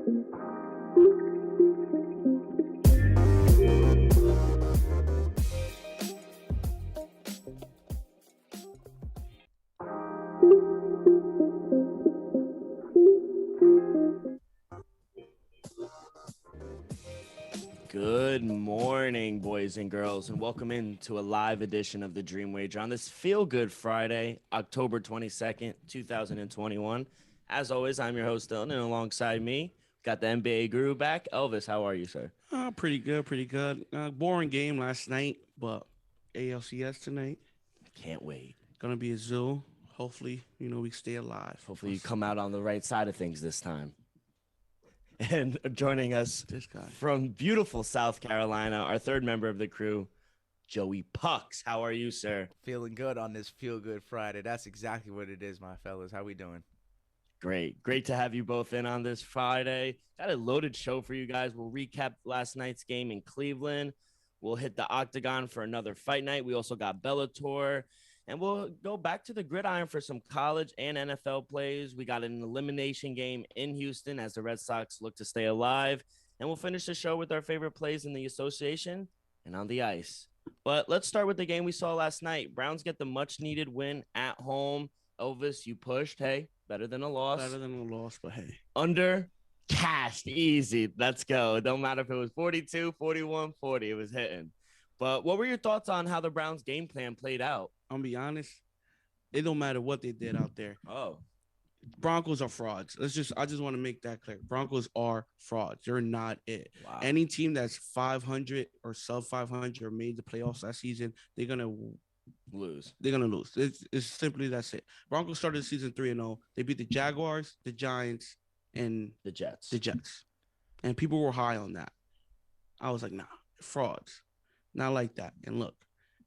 Good morning, boys and girls, and welcome into a live edition of the Dream Wager on this Feel Good Friday, October 22nd, 2021. As always, I'm your host, Dylan, and alongside me, got the NBA guru back. Elvis, how are you, sir? Pretty good, pretty good. Boring game last night, but ALCS tonight. Can't wait. Gonna be a zoo. Hopefully, we stay alive. Hopefully, you come out on the right side of things this time. And joining us This guy. from beautiful South Carolina, our third member of the crew, Joey Pucks. How are you, sir? Feeling good on this Feel Good Friday. That's exactly what it is, my fellas. How we doing? Great to have you both in on this Friday. Got a loaded show for you guys. We'll recap last night's game in Cleveland. We'll hit the Octagon for another fight night. We also got Bellator. And we'll go back to the gridiron for some college and NFL plays. We got an elimination game in Houston as the Red Sox look to stay alive. And we'll finish the show with our favorite plays in the association and on the ice. But let's start with the game we saw last night. Browns get the much-needed win at home. Elvis, you pushed. Hey, better than a loss. Better than a loss, but hey. Under, cashed, easy. Let's go. It don't matter if it was 42, 41, 40. It was hitting. But what were your thoughts on how the Browns' game plan played out? I'm gonna be honest. It don't matter what they did out there. Oh, Broncos are frauds. I just want to make that clear. Broncos are frauds. They're not it. wow. Any team that's 500 or sub 500 or made the playoffs last season, they're gonna lose. They're gonna lose. It's simply that's it. Broncos started the season 3-0. They beat the Jaguars, the Giants, and The Jets. And people were high on that. I was like, nah, frauds. Not like that. And look,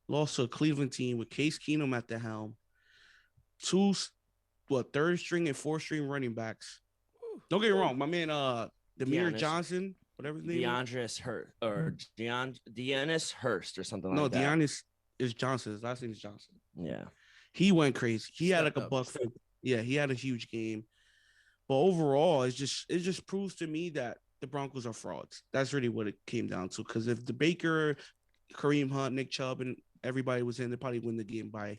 lost to a Cleveland team with Case Keenum at the helm. Third string and fourth string running backs. Don't get me wrong, my man Demir Johnson, whatever his name Deonis Hurst or something like that. No, Deonis is Johnson. His last name is Johnson. Yeah. He went crazy. He had like a Stepped buck. Yeah, he had a huge game. But overall, it just proves to me that the Broncos are frauds. That's really what it came down to. Because if the Baker, Kareem Hunt, Nick Chubb, and everybody was in, they probably win the game by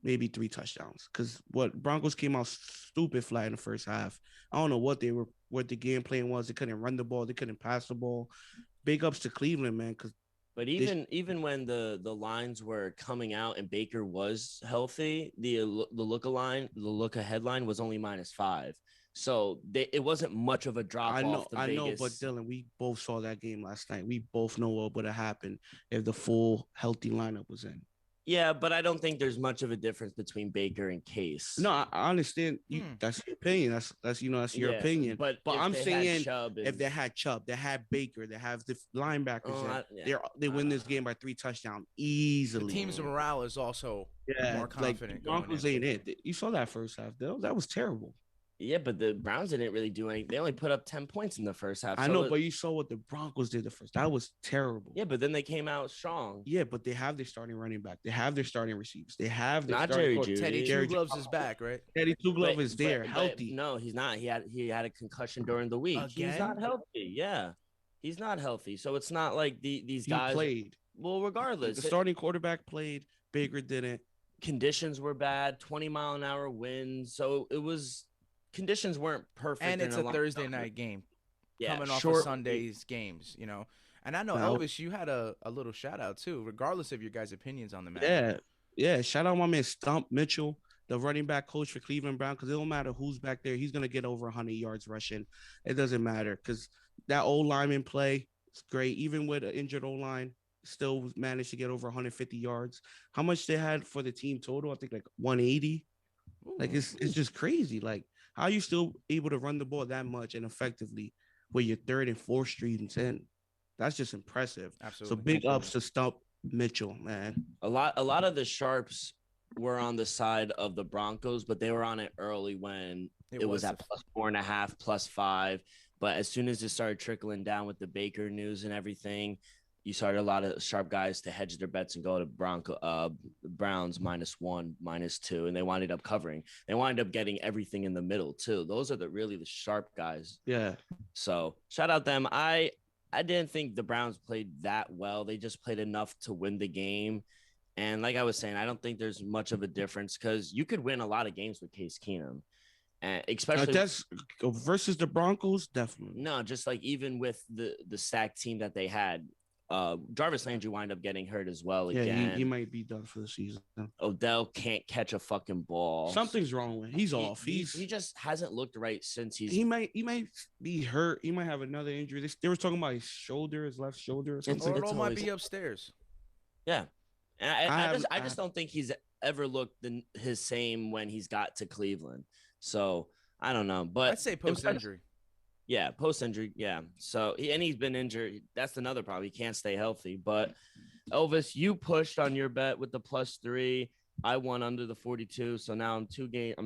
maybe 3 touchdowns. Because what Broncos came out stupid flat in the first half. I don't know what the game plan was. They couldn't run the ball. They couldn't pass the ball. Big ups to Cleveland, man. But even when the lines were coming out and Baker was healthy, the look ahead line was only -5. So it wasn't much of a drop off. I know, but Dylan, we both saw that game last night. We both know what would have happened if the full healthy lineup was in. Yeah, but I don't think there's much of a difference between Baker and Case. No, I understand. That's your opinion. That's your opinion. But I'm saying if they had Chubb, they had Baker, they have the linebackers. They win this game by 3 touchdowns easily. The team's morale is also more confident. Like, Broncos ain't it. You saw that first half, though. That was terrible. Yeah, but the Browns didn't really do anything. They only put up 10 points in the first half. I know, but you saw what the Broncos did the first. That was terrible. Yeah, but then they came out strong. Yeah, but they have their starting running back. They have their starting receivers. They have their Not starting Jerry Jeudy. Teddy Two Gloves is back, right? Teddy Two Glove is there, healthy. No, he's not. He had a concussion during the week. Again? He's not healthy. Yeah, he's not healthy. So it's not like these guys played. Well, regardless, The starting quarterback played. Baker didn't. Conditions were bad. 20-mile-an-hour winds. So conditions weren't perfect. And it's a Thursday night game coming off of Sunday's games, And I know, Elvis, you had a little shout out too, regardless of your guys' opinions on the matter. Yeah. Shout out my man Stump Mitchell, the running back coach for Cleveland Brown, because it don't matter who's back there. He's going to get over 100 yards rushing. It doesn't matter because that old lineman play is great. Even with an injured O-line, still managed to get over 150 yards. How much they had for the team total? I think like 180. Ooh. Like it's just crazy. Like, how are you still able to run the ball that much and effectively with your third and fourth streams in? That's just impressive. Absolutely. So big ups to Stump Mitchell, man. A lot of the sharps were on the side of the Broncos, but they were on it early when it was at +4.5, +5. But as soon as it started trickling down with the Baker news and everything, you started a lot of sharp guys to hedge their bets and go to Browns -1, -2, and they winded up covering. They wind up getting everything in the middle too. Those are really the sharp guys. Yeah. So shout out them. I didn't think the Browns played that well. They just played enough to win the game. And like I was saying, I don't think there's much of a difference because you could win a lot of games with Case Keenum. And especially that's versus the Broncos, definitely. No, just like even with the stacked team that they had, Jarvis Landry wind up getting hurt as well again. Yeah, he might be done for the season. Odell can't catch a fucking ball. Something's wrong with him. He's off. He just hasn't looked right since he might be hurt. He might have another injury. They were talking about his left shoulder or something. Or it all might be upstairs. Yeah. And I just don't think he's ever looked his same when he's got to Cleveland. So I don't know, but I'd say post injury. Yeah, post injury. Yeah. So he's been injured. That's another problem. He can't stay healthy. But Elvis, you pushed on your bet with the +3. I won under the 42. So now I'm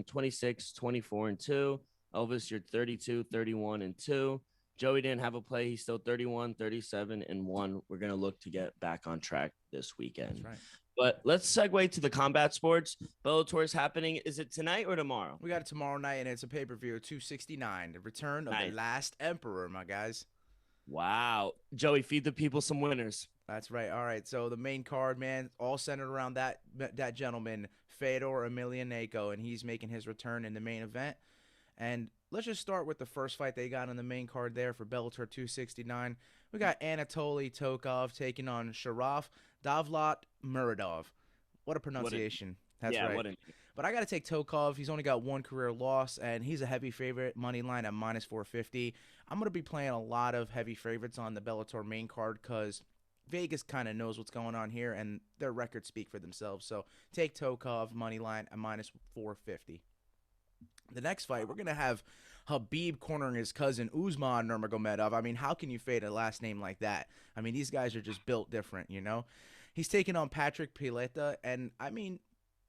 26, 24 and 2. Elvis, you're 32, 31 and 2. Joey didn't have a play. He's still 31, 37 and 1. We're going to look to get back on track this weekend. That's right. But let's segue to the combat sports. Bellator is happening. Is it tonight or tomorrow? We got it tomorrow night, and it's a pay-per-view, 269, the return of the last emperor, my guys. Wow. Joey, feed the people some winners. That's right. All right, so the main card, man, all centered around that gentleman, Fedor Emelianenko, and he's making his return in the main event. And let's just start with the first fight they got on the main card there for Bellator 269. We got Anatoly Tokov taking on Sharaf Davlat Muradov. What a pronunciation. That's right. But I got to take Tokov. He's only got one career loss, and he's a heavy favorite, money line at -450. I'm going to be playing a lot of heavy favorites on the Bellator main card because Vegas kind of knows what's going on here, and their records speak for themselves. So take Tokov, money line at -450. The next fight, we're going to have Khabib cornering his cousin Usman Nurmagomedov. I mean, how can you fade a last name like that? I mean, these guys are just built different, you know? He's taking on Patrick Pileta, and, I mean,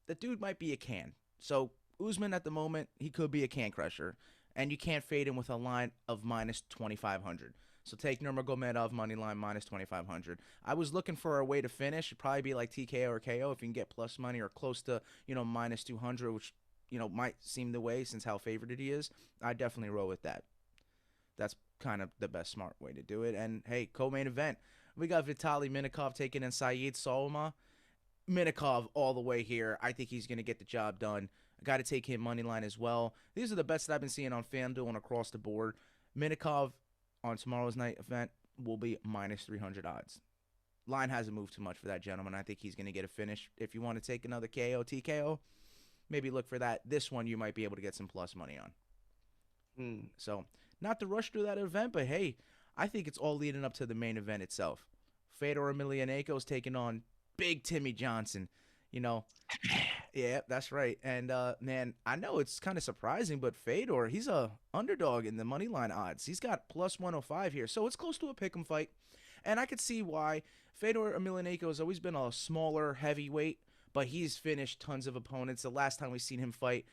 the dude might be a can. So Usman at the moment, he could be a can crusher, and you can't fade him with a line of -2,500. So take Nurmagomedov money line -2,500. I was looking for a way to finish. It'd probably be like TKO or KO if you can get plus money or close to, -200, which might seem the way since how favored he is. I definitely roll with that. That's kind of the best smart way to do it. And, hey, co-main event. We got Vitaly Minakov taking in Saeed Salma. Minakov all the way here. I think he's going to get the job done. I got to take him money line as well. These are the bets that I've been seeing on FanDuel and across the board. Minakov on tomorrow's night event will be -300 odds. Line hasn't moved too much for that gentleman. I think he's going to get a finish. If you want to take another KO, TKO, maybe look for that. This one you might be able to get some plus money on. So, not to rush through that event, but hey, I think it's all leading up to the main event itself. Fedor Emelianenko is taking on Big Timmy Johnson. Yeah, that's right. And, man, I know it's kind of surprising, but Fedor, he's a underdog in the money line odds. He's got +105 here, so it's close to a pick'em fight. And I could see why. Fedor Emelianenko has always been a smaller heavyweight, but he's finished tons of opponents. The last time we seen him fight,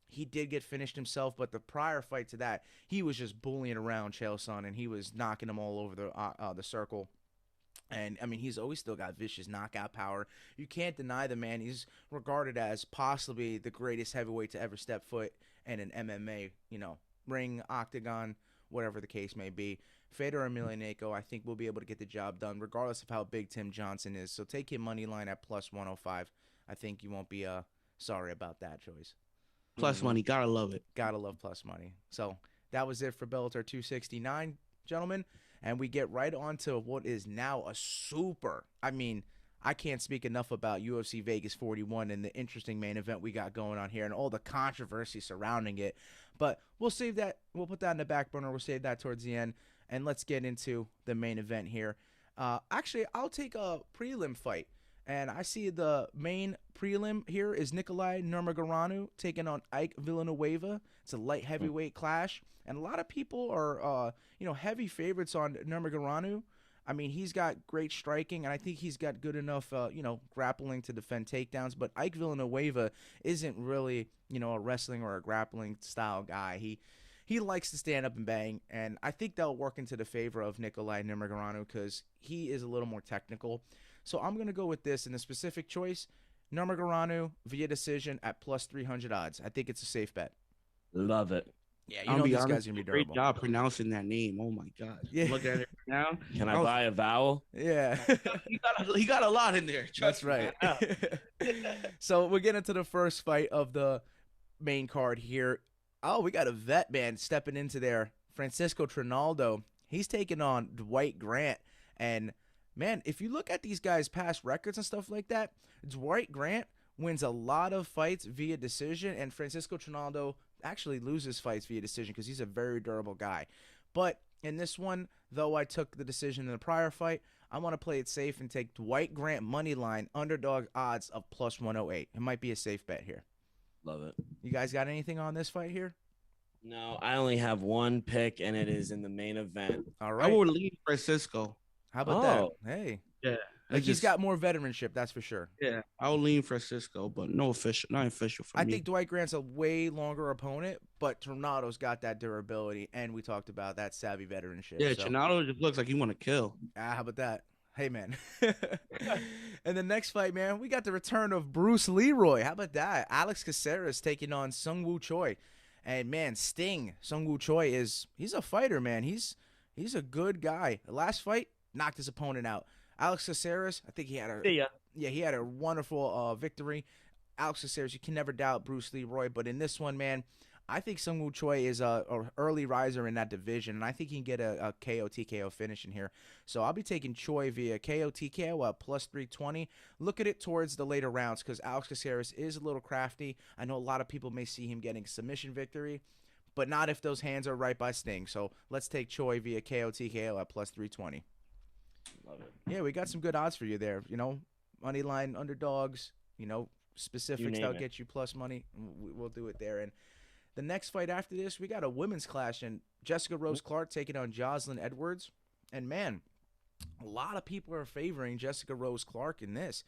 he did get finished himself, but the prior fight to that, he was just bullying around Chael Sonnen, and he was knocking him all over the circle. And, I mean, he's always still got vicious knockout power. You can't deny the man. He's regarded as possibly the greatest heavyweight to ever step foot in an MMA, ring, octagon, whatever the case may be. Fedor Emelianenko, I think, will be able to get the job done, regardless of how big Tim Johnson is. So take him money line at +105. I think you won't be sorry about that choice. Plus money, gotta love it. Gotta love plus money. So that was it for Bellator 269, gentlemen. And we get right on to what is now a super, I mean, I can't speak enough about UFC Vegas 41 and the interesting main event we got going on here and all the controversy surrounding it. But we'll save that. We'll put that in the back burner. We'll save that towards the end. And let's get into the main event here. Actually, I'll take a prelim fight. And I see the main prelim here is Nikolai Nurmagomedov taking on Ike Villanueva. It's a light heavyweight clash. And a lot of people are, heavy favorites on Nurmagomedov. I mean, he's got great striking, and I think he's got good enough, grappling to defend takedowns. But Ike Villanueva isn't really, a wrestling or a grappling style guy. he likes to stand up and bang, and I think that'll work into the favor of Nikolai Nurmagomedov because he is a little more technical. So I'm going to go with this in the specific choice, Nurmagomedov via decision at plus 300 odds. I think it's a safe bet. Love it. Yeah, you know these guys are going to be Great durable. job pronouncing that name. Oh my god. Yeah. Look at it now. Can I buy a vowel? Yeah. He got a lot in there. That's right. So we're getting to the first fight of the main card here. Oh, we got a vet man stepping into there. Francisco Trinaldo. He's taking on Dwight Grant. And, man, if you look at these guys' past records and stuff like that, Dwight Grant wins a lot of fights via decision, and Francisco Trinaldo actually loses fights via decision because he's a very durable guy. But in this one, though I took the decision in the prior fight, I want to play it safe and take Dwight Grant money line underdog odds of plus 108. It might be a safe bet here. Love it. You guys got anything on this fight here? No, I only have one pick, and it is in the main event. All I right. would lean Francisco. How about that? Hey. Yeah. Like he's got more veteranship, that's for sure. Yeah, I'll lean Francisco, but not official for me. I think Dwight Grant's a way longer opponent, but Trinaldo's got that durability, and we talked about that savvy veteranship. Yeah, so. Trinaldo just looks like he want to kill. How about that? Hey, man. And the next fight, man, we got the return of Bruce Leroy. How about that? Alex Caceres taking on Sung Woo Choi. And, man, Sting, Sung Woo Choi, he's a fighter, man. He's a good guy. The last fight, knocked his opponent out. Alex Caceres, I think he had he had a wonderful victory. Alex Caceres, you can never doubt Bruce Leroy, but in this one, man, I think Sung Woo Choi is a early riser in that division, and I think he can get a KO TKO finish in here. So I'll be taking Choi via KO TKO at plus 320. Look at it towards the later rounds because Alex Caceres is a little crafty. I know a lot of people may see him getting submission victory, but not if those hands are right by Sting. So let's take Choi via KO TKO at plus 320. Love it. Yeah, we got some good odds for you there. You know, money line underdogs, specifics that'll get you plus money. We'll do it there. And the next fight after this, we got a women's clash, and Jessica Rose Clark taking on Jocelyn Edwards. And, man, a lot of people are favoring Jessica Rose Clark in this.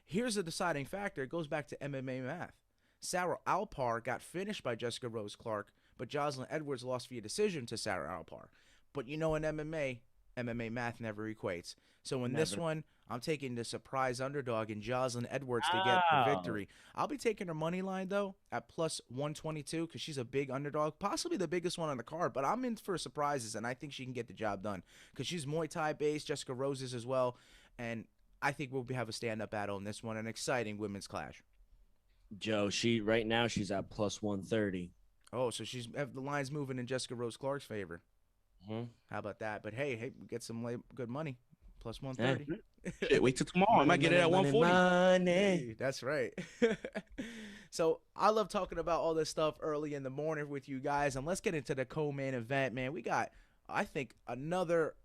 Here's the deciding factor. It goes back to MMA math. Sarah Alpar got finished by Jessica Rose Clark, but Jocelyn Edwards lost via decision to Sarah Alpar. But in MMA math never equates. So in this one, I'm taking the surprise underdog in Jocelyn Edwards to get the victory. I'll be taking her money line, though, at plus 122 because she's a big underdog, possibly the biggest one on the card. But I'm in for surprises, and I think she can get the job done because she's Muay Thai based. Jessica Rose is as well. And I think we'll have a stand-up battle in this one, an exciting women's clash. Joe, right now she's at plus 130. Oh, so the line's moving in Jessica Rose Clark's favor. Mm-hmm. How about that? But hey, we get some good money. Plus 130. Shit, wait till tomorrow. I might get it at 140. Hey, that's right. So I love talking about all this stuff early in the morning with you guys. And let's get into the co-main event, man. We got, I think, another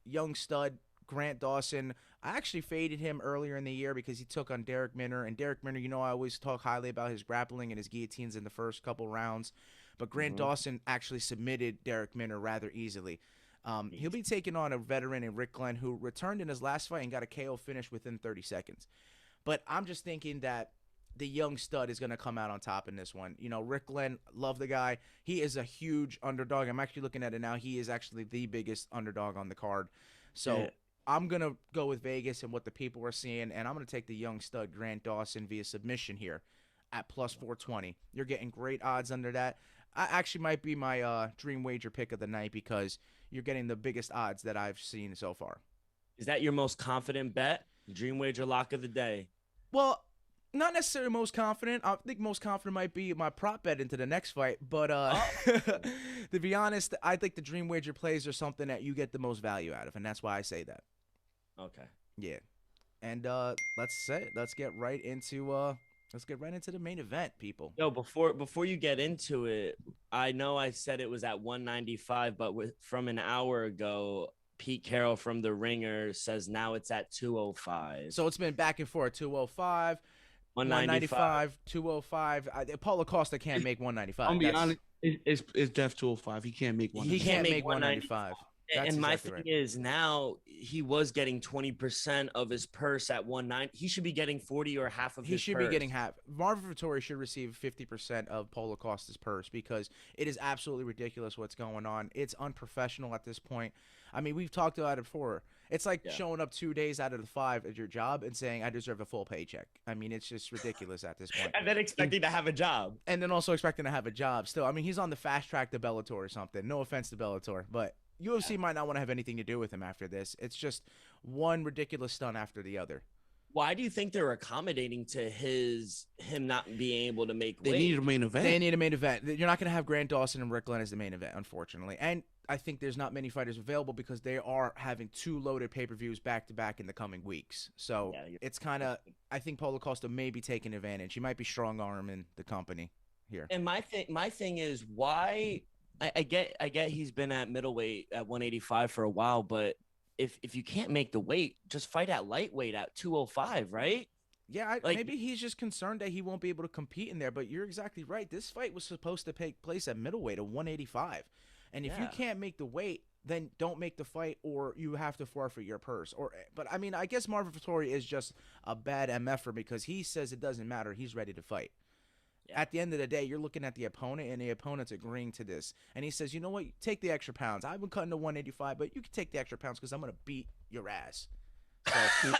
young stud, Grant Dawson. I actually faded him earlier in the year because he took on Derek Minner. And Derek Minner, I always talk highly about his grappling and his guillotines in the first couple rounds. But Grant Dawson actually submitted Derek Minner rather easily. He'll be taking on a veteran in Rick Glenn who returned in his last fight and got a KO finish within 30 seconds. But I'm just thinking that the young stud is going to come out on top in this one. Rick Glenn, love the guy. He is a huge underdog. I'm actually looking at it now. He is actually the biggest underdog on the card. So I'm going to go with Vegas and what the people are seeing, and I'm going to take the young stud Grant Dawson via submission here at plus 420. You're getting great odds under that. I actually might be my dream wager pick of the night because you're getting the biggest odds that I've seen so far. Is that your most confident bet? Dream wager lock of the day. Well, not necessarily most confident. I think most confident might be my prop bet into the next fight. But to be honest, I think the dream wager plays are something that you get the most value out of, and that's why I say that. Okay. Yeah. And let's get right into the main event, people. Yo, before you get into it, I know I said it was at 195, but from an hour ago, Pete Carroll from The Ringer says now it's at 205. So it's been back and forth, 205, 195, 205. Paulo Costa can't make 195. I'm be honest, it's Def 205. He can't make 195. He can't make 195. That's And my exactly thing right. is now he was getting 20% of his purse at 190. He should be getting 40 or half of He his should be getting purse. half. Marvin Vettori should receive 50% of Paulo Costa's purse because it is absolutely ridiculous what's going on. It's unprofessional at this point. I mean, we've talked about it before. It's like Yeah. showing up 2 days out of the 5 at your job and saying, I deserve a full paycheck. I mean, it's just ridiculous at this point. And then expecting to have a job. And then also expecting to have a job still. I mean, he's on the fast track to Bellator or something. No offense to Bellator, but UFC might not want to have anything to do with him after this. It's just one ridiculous stunt after the other. Why do you think they're accommodating to him not being able to make They weight? need a main event. They need a main event. You're not going to have Grant Dawson and Rick Glenn as the main event, unfortunately. And I think there's not many fighters available because they are having 2 loaded pay-per-views back-to-back in the coming weeks. So it's kind of, I think Paulo Costa may be taking advantage. He might be strong-arming the company here. And my thing is why I get he's been at middleweight at 185 for a while, but if you can't make the weight, just fight at lightweight at 205, right? Yeah, Like- maybe he's just concerned that he won't be able to compete in there, but you're exactly right. This fight was supposed to take place at middleweight at 185. And if you Yeah. can't make the weight, then don't make the fight or you have to forfeit your purse. But I mean, I guess Marvin Vettori is just a bad MFer because he says it doesn't matter. He's ready to fight. Yeah. At the end of the day, you're looking at the opponent, and the opponent's agreeing to this. And he says, you know what? Take the extra pounds. I've been cutting to 185, but you can take the extra pounds because I'm going to beat your ass. So,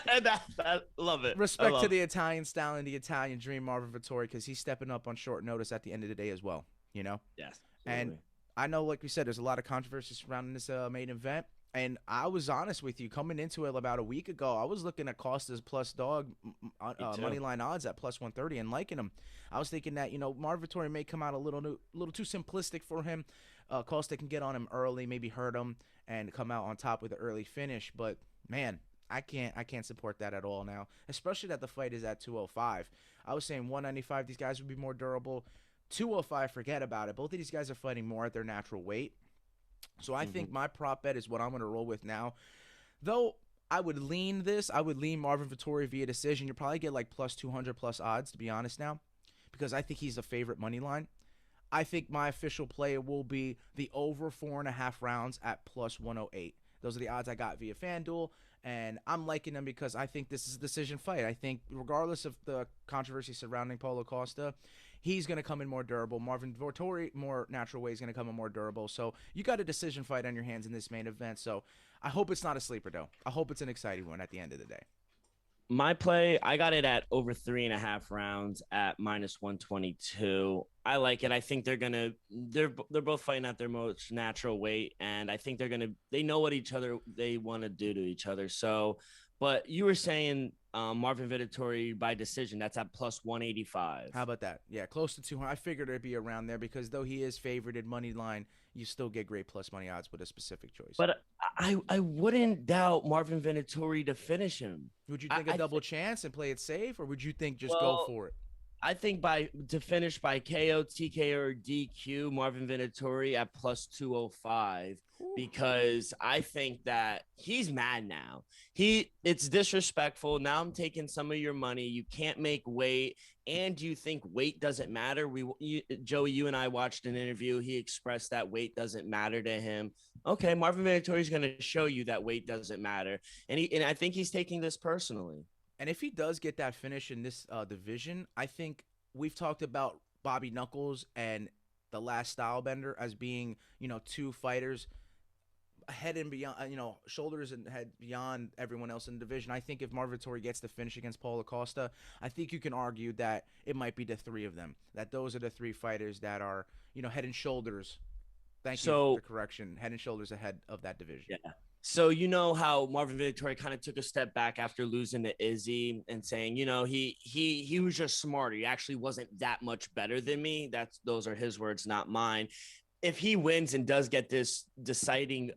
Love it. I respect love to it. the Italian style and the Italian dream, Marvin Vettori, because he's stepping up on short notice at the end of the day as well. You know? Yes. And absolutely. I know, like we said, there's a lot of controversy surrounding this main event. And I was honest with you, coming into it about a week ago, I was looking at Costa's plus dog too. money line odds at plus 130 and liking him. I was thinking that, Marvin Vettori may come out a little too simplistic for him. Costa can get on him early, maybe hurt him, and come out on top with an early finish. But man, I can't support that at all now, especially that the fight is at 205. I was saying 195, these guys would be more durable. 205, forget about it. Both of these guys are fighting more at their natural weight. So I think my prop bet is what I'm going to roll with now. Though I would lean Marvin Vettori via decision. You'll probably get like plus 200 plus odds, to be honest now, because I think he's a favorite money line. I think my official play will be the over 4.5 rounds at plus 108. Those are the odds I got via FanDuel, and I'm liking them because I think this is a decision fight. I think regardless of the controversy surrounding Paulo Costa, he's going to come in more durable. Marvin Vettori, more natural way, is going to come in more durable. So you got a decision fight on your hands in this main event. So I hope it's not a sleeper, though. I hope it's an exciting one at the end of the day. My play, I got it at over 3.5 rounds at minus 122. I like it. I think they're both fighting at their most natural weight, and I think they know what they want to do to each other. So, but you were saying Marvin Vettori by decision. That's at plus 185. How about that? Yeah, close to 200. I figured it'd be around there because though he is favored in money line, you still get great plus money odds with a specific choice. But I wouldn't doubt Marvin Vettori to finish him. Would you think a double chance and play it safe, or would you think just go Well, for it? I think to finish by KO, TKO, or DQ, Marvin Vettori at plus 205, because I think that he's mad now. It's disrespectful. Now I'm taking some of your money. You can't make weight, and you think weight doesn't matter. Joey, you and I watched an interview. He expressed that weight doesn't matter to him. Okay, Marvin Vettori is going to show you that weight doesn't matter, and I think he's taking this personally. And if he does get that finish in this division, I think we've talked about Bobby Knuckles and the last Stylebender as being, two fighters head and beyond, shoulders and head beyond everyone else in the division. I think if Marvin Vettori gets the finish against Paulo Costa, I think you can argue that it might be the three of them, that those are the three fighters that are, head and shoulders. Thank you for the correction. Head and shoulders ahead of that division. Yeah. So you know how Marvin Vettori kind of took a step back after losing to Izzy and saying, he was just smarter. He actually wasn't that much better than me. Those are his words, not mine. If he wins and does get this deciding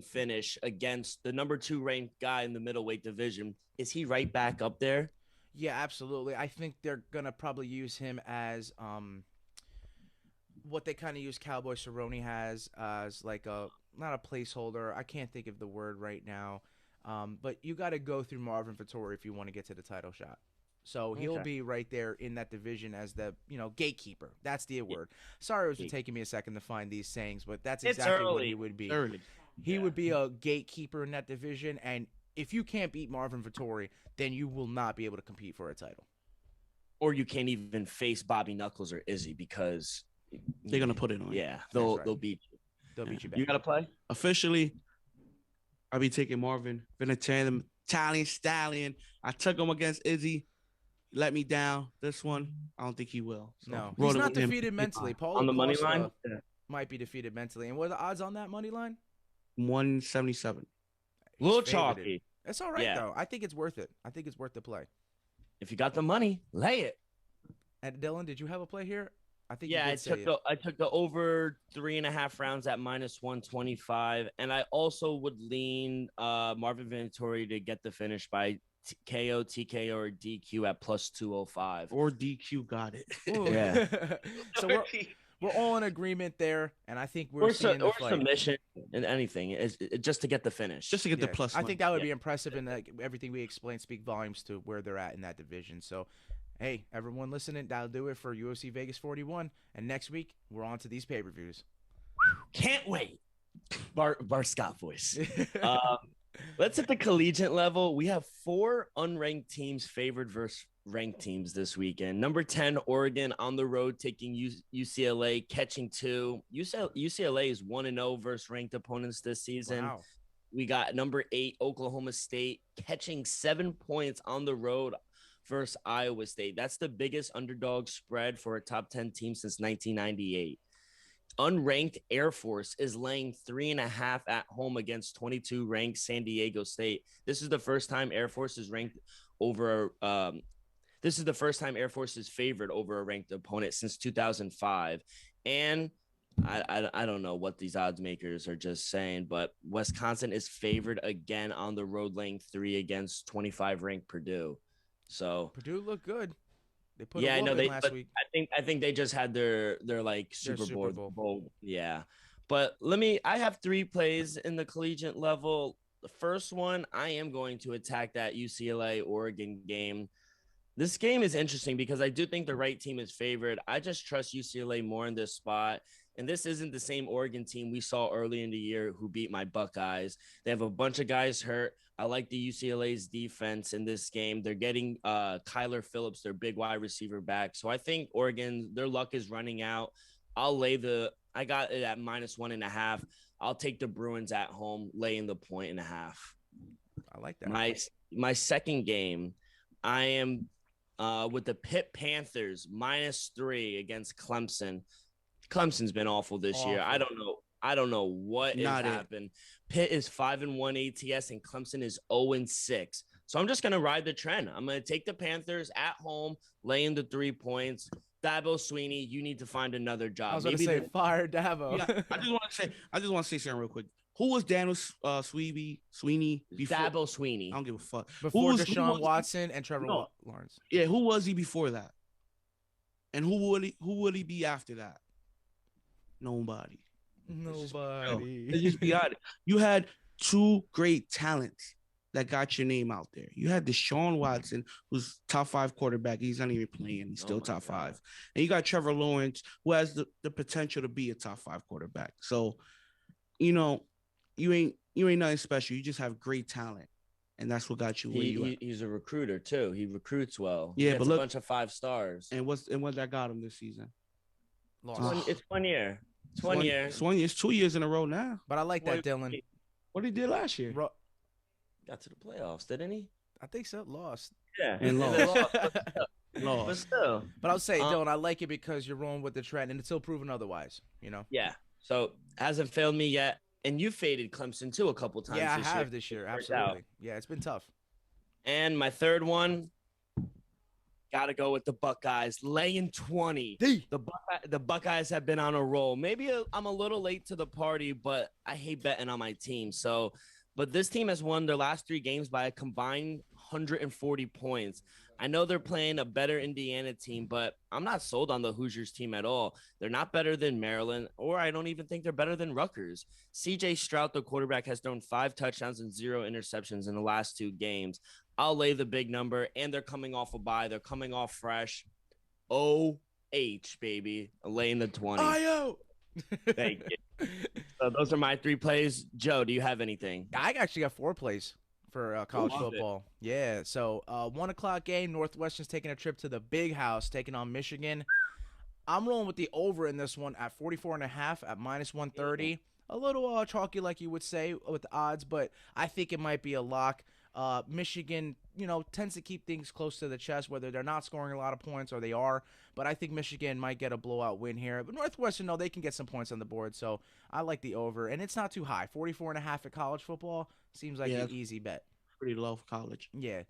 finish against the number 2 ranked guy in the middleweight division, is he right back up there? Yeah, absolutely. I think they're gonna probably use him as what they kind of use Cowboy Cerrone as like not a placeholder. I can't think of the word right now. But you got to go through Marvin Vettori if you want to get to the title shot. So he'll be right there in that division as the, gatekeeper. That's the word. Sorry, it was taking me a second to find these sayings, but that's exactly what he would be. Early. He Yeah. would be a gatekeeper in that division, and if you can't beat Marvin Vettori, then you will not be able to compete for a title. Or you can't even face Bobby Knuckles or Izzy because They're gonna put it on. yeah, right. they'll beat you. They'll Yeah. beat you back. You got to play? Officially, I'll be taking Marvin Vinatieri, Italian Stallion. I took him against Izzy. Let me down. This one, I don't think he will. So, No, he's rolling not with him. defeated mentally. Paulo On the money Costa line? might be defeated mentally. And what are the odds on that money line? 177. A little He's favorited. chalky. That's all right Yeah. though. I think it's worth it. I think it's worth the play. If you got the money, lay it. And Dylan, did you have a play here? I think Yeah, you I did say took it. I took the over 3.5 rounds at -125, and I also would lean Marvin Vinatieri to get the finish by KO, TKO, or DQ at +205. Or DQ got it. Ooh. Yeah. So we're all in agreement there, and I think we're Or, seeing the fight. submission and anything is just to get the finish. Just to get the Yeah, plus. I money. think that would Yeah. be impressive, and like, everything we explained speak volumes to where they're at in that division. So, hey, everyone listening, that'll do it for UFC Vegas 41. And next week, we're on to these pay-per-views. Can't wait. Bar Scott voice. Let's hit the collegiate level. We have 4 unranked teams favored versus ranked teams this weekend. Number 10, Oregon on the road taking UCLA, catching 2. UCLA is 1-0 versus ranked opponents this season. Wow. We got number 8, Oklahoma State, catching 7 points on the road versus Iowa State. That's the biggest underdog spread for a top 10 team since 1998. Unranked Air Force is laying 3.5 at home against 22 ranked San Diego State. This is the first time Air Force is ranked over. This is the first time Air Force is favored over a ranked opponent since 2005. And I don't know what these odds makers are just saying, but Wisconsin is favored again on the road, laying 3 against 25 ranked Purdue. So Purdue looked good. They put yeah, a I know whooping they. last But week. I think they just had their like Super Super Bowl. Yeah, but I have 3 plays in the collegiate level. The first one, I am going to attack that UCLA Oregon game. This game is interesting because I do think the right team is favored. I just trust UCLA more in this spot. And this isn't the same Oregon team we saw early in the year who beat my Buckeyes. They have a bunch of guys hurt. I like the UCLA's defense in this game. They're getting Kyler Phillips, their big wide receiver, back. So I think Oregon, their luck is running out. I got it at -1.5. I'll take the Bruins at home, laying the 1.5. I like that. My second game, I am with the Pitt Panthers -3 against Clemson. Clemson's been awful this year. I don't know what has happened. Pitt is 5-1 ATS and Clemson is 0-6. So I'm just gonna ride the trend. I'm gonna take the Panthers at home, laying the 3 points. Dabo Sweeney, you need to find another job. I was going to say fire Dabo. Yeah, I just want to say something real quick. Who was Daniel Sweeney before? Dabo Sweeney. I don't give a fuck. Before who Deshaun was- Watson and Trevor Lawrence. Yeah, who was he before that? And who would he be after that? Nobody. Nobody. Let's just be honest. You had 2 great talents that got your name out there. You had Deshaun Watson, who's top 5 quarterback. He's not even playing. He's still top 5. And you got Trevor Lawrence, who has the potential to be a top 5 quarterback. So, you ain't nothing special. You just have great talent. And that's what got you where you at. He's a recruiter too. He recruits well. Yeah, He but gets look- a bunch of 5 stars. And what that got him this season? Lost. It's 1 year. It's 1 year. It's 1 year. It's 2 years in a row now. But I like that, Dylan. What he did last year? Got to the playoffs, didn't he? I think so. Lost. Yeah. And They lost. But Lost. still. But I'll say, Dylan, I like it because you're rolling with the trend, and it's still proven otherwise. Yeah. So hasn't failed me yet. And you faded Clemson too a couple times. Yeah, I this have year. this year. Worked out. Absolutely. Yeah, it's been tough. And my third one, gotta go with the Buckeyes, laying 20. The Buckeyes have been on a roll. Maybe I'm a little late to the party, but I hate betting on my team. So, but this team has won their last 3 games by a combined 140 points. I know they're playing a better Indiana team, but I'm not sold on the Hoosiers team at all. They're not better than Maryland, or I don't even think they're better than Rutgers. CJ Stroud, the quarterback, has thrown 5 touchdowns and 0 interceptions in the last 2 games. I'll lay the big number, and they're coming off a bye. They're coming off fresh. OH, baby. Laying the 20. IO. Thank you. So those are my 3 plays. Joe, do you have anything? I actually got 4 plays for college Love it. football. Yeah. So 1 o'clock game. Northwestern's taking a trip to the Big House, taking on Michigan. I'm rolling with the over in this one at 44.5 at -130. A little chalky, like you would say, with the odds, but I think it might be a lock. Michigan, tends to keep things close to the chest, whether they're not scoring a lot of points or they are. But I think Michigan might get a blowout win here. But Northwestern, no, they can get some points on the board. So I like the over, and it's not too high. 44.5 at college football seems like an easy bet. Pretty low for college. Yeah.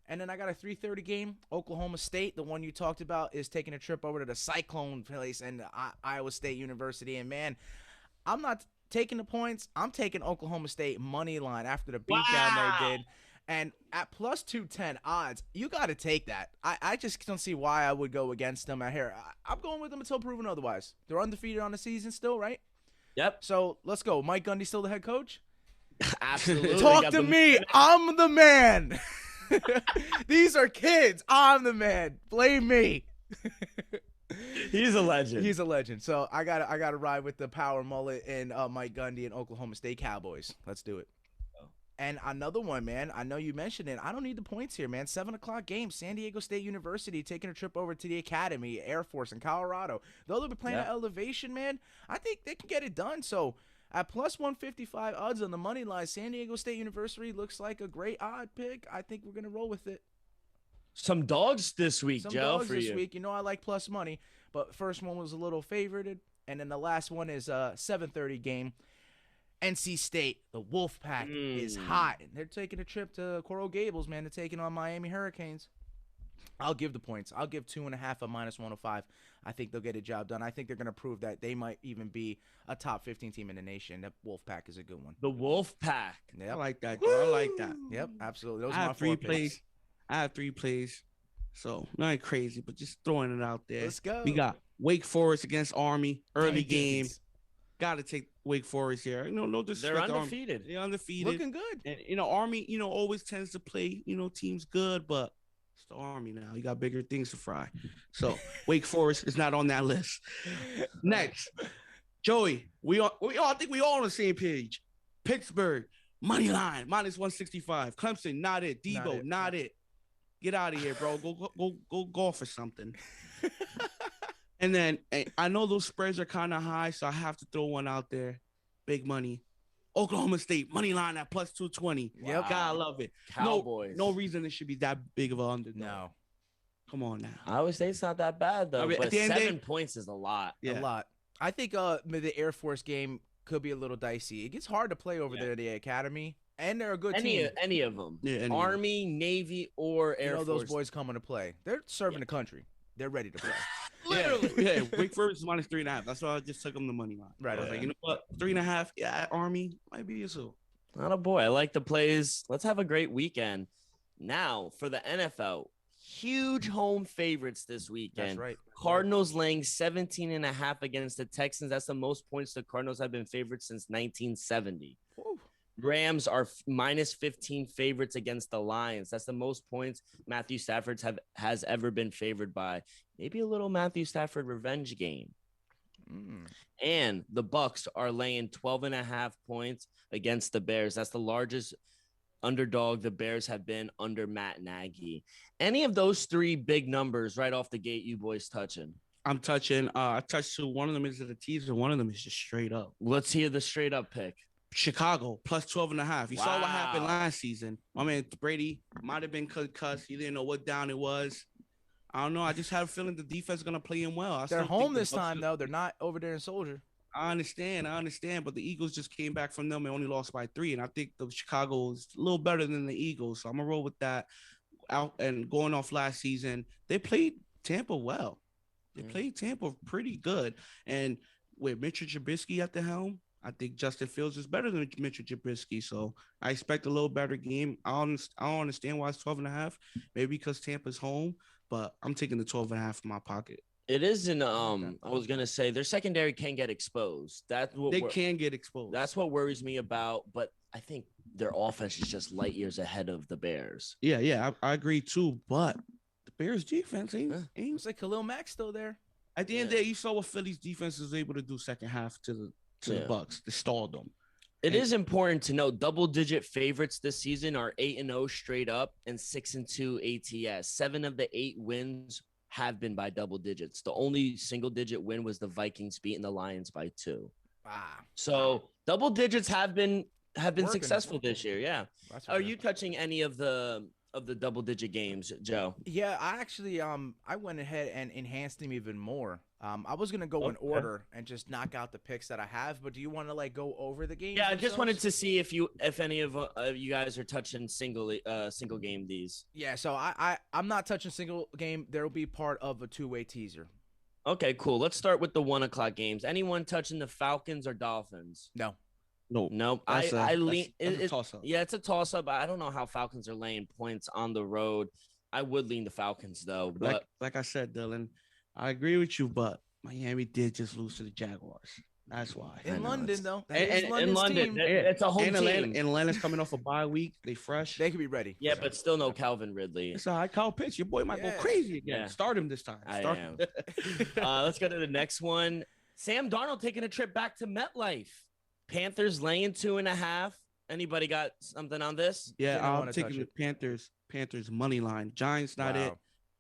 And then I got a 3:30 game. Oklahoma State, the one you talked about, is taking a trip over to the Cyclone place and Iowa State University. And, man, I'm not taking the points. I'm taking Oklahoma State money line after the beatdown they did. And at plus 210 odds, you got to take that. I just don't see why I would go against them out here. I'm going with them until proven otherwise. They're undefeated on the season still, right? Yep. So let's go. Mike Gundy still the head coach? Absolutely. Talk to me. I'm the man. These are kids. I'm the man. Blame me. He's a legend. He's a legend. So I gotta ride with the power mullet and Mike Gundy and Oklahoma State Cowboys. Let's do it. And another one, man. I know you mentioned it. I don't need the points here, man. 7 o'clock game. San Diego State University taking a trip over to the Academy, Air Force in Colorado. Though they'll be playing at elevation, man. I think they can get it done. So at plus 155 odds on the money line, San Diego State University looks like a great odd pick. I think we're gonna roll with it. Some dogs this week, Some Joe. dogs for this you. week. I like plus money, but first one was a little favorited, and then the last one is a 7:30 game. NC State, the Wolfpack is hot, and they're taking a trip to Coral Gables, man. They're taking on Miami Hurricanes. I'll give the points. I'll give 2.5 at -105. I think they'll get a job done. I think they're going to prove that they might even be a top 15 team in the nation. That Wolfpack is a good one. The Wolfpack. I Yep. like that. Though. I like that. Yep, absolutely. Those I are my have 4 3 picks. plays. I have 3 plays. So not crazy, but just throwing it out there. Let's go. We got Wake Forest against Army. Early Dang game. it. Got to take Wake Forest here. No They're disrespect. to Army. undefeated. They're undefeated. Looking good. And Army, always tends to play, teams good, but it's the Army now. You got bigger things to fry. So Wake Forest is not on that list. Next, Joey, I think we all on the same page. Pittsburgh, money line, -165. Clemson, not it. Debo, not it. Get out of here, bro. Go golf or something. And then I know those spreads are kind of high, so I have to throw one out there. Big money. Oklahoma State, money line at plus 220. Yep. Gotta love it. Cowboys. No reason it should be that big of an underdog. No. Come on now. Iowa State's not that bad, though. I mean, but at the end of the 7 points is a lot. Yeah. A lot. I think the Air Force game could be a little dicey. It gets hard to play over there at the Academy, and they're a good team. Any of them. Yeah, Army, Navy, or Air Force. Those boys coming to play. They're serving the country. They're ready to play. Literally. Yeah, Wake Forest is -3.5. That's why I just took them the money line. Right, I was okay. like, you know what? 3.5. Yeah, Army might be a so. Not a boy. I like the plays. Let's have a great weekend. Now for the NFL, huge home favorites this weekend. That's right. Cardinals laying 17.5 against the Texans. That's the most points the Cardinals have been favored since 1970. Woo. Rams are -15 favorites against the Lions. That's the most points Matthew Stafford has ever been favored by. Maybe a little Matthew Stafford revenge game. And the Bucks are laying 12.5 points against the Bears. That's the largest underdog the Bears have been under Matt Nagy. Any of those 3 big numbers right off the gate, you boys touching? I'm touching. I touched 2. One of them is at the teaser. One of them is just straight up. Let's hear the straight up pick. Chicago plus 12.5. You saw what happened Wow. last season. My man Brady might have been concussed. He didn't know what down it was. I don't know. I just had a feeling the defense is gonna play him well. They're still think home the this Bucs time, should- though. They're not over there in Soldier. I understand, but the Eagles just came back from them and only lost by 3, and I think the Chicago is a little better than the Eagles, so I'm gonna roll with that. Out and going off last season, they played Tampa well. They played Tampa pretty good, and with Mitchell Trubisky at the helm, I think Justin Fields is better than Mitchell Trubisky, so I expect a little better game. I don't understand why it's 12.5, maybe because Tampa's home, but I'm taking the 12.5 in my pocket. It is in I was gonna say their secondary can get exposed. That's what They can get exposed. That's what worries me about, but I think their offense is just light years ahead of the Bears. Yeah, I agree too. But the Bears defense ain't. It's like Khalil Mack still there. At the end of the day, you saw what Philly's defense was able to do second half to to the Yeah. Bucks. They stalled them. It And- is important to know double-digit favorites this season are 8-0 straight up and 6-2 ATS. 7 of the 8 wins have been by double digits. The only single-digit win was the Vikings beating the Lions by 2. So double digits have been Working. successful this year. Yeah. That's for Are sure. you touching any of the double-digit games, Joe? Yeah, I actually I went ahead and enhanced them even more. I was gonna go in Okay. order and just knock out the picks that I have, but do you want to like go over the games? Yeah, I just wanted themselves? to see if any of you guys are touching single game these. Yeah, so I'm not touching single game. There will be part of a two-way teaser. Okay, cool. Let's start with the 1 o'clock games. Anyone touching the Falcons or Dolphins? No, No, Nope. that's I lean. that's a it- toss-up. Yeah, it's a toss up. I don't know how Falcons are laying points on the road. I would lean the Falcons though, but Like I said, Dylan, I agree with you, but Miami did just lose to the Jaguars. That's why. I in know, London it's- though, that and- is and- London's in London, team. it's a home And team. Atlanta's coming off a bye week. They fresh. They could be ready. Yeah, but still no Calvin Ridley. It's all right. Kyle Pitts, your boy might go Yeah. crazy again. Yeah. Start him this time. I Start am. Let's go to the next one. Sam Darnold taking a trip back to MetLife. Panthers laying 2.5. Anybody got something on this? Yeah, Didn't I'm wanna taking touch the it. Panthers money line. Giants not it.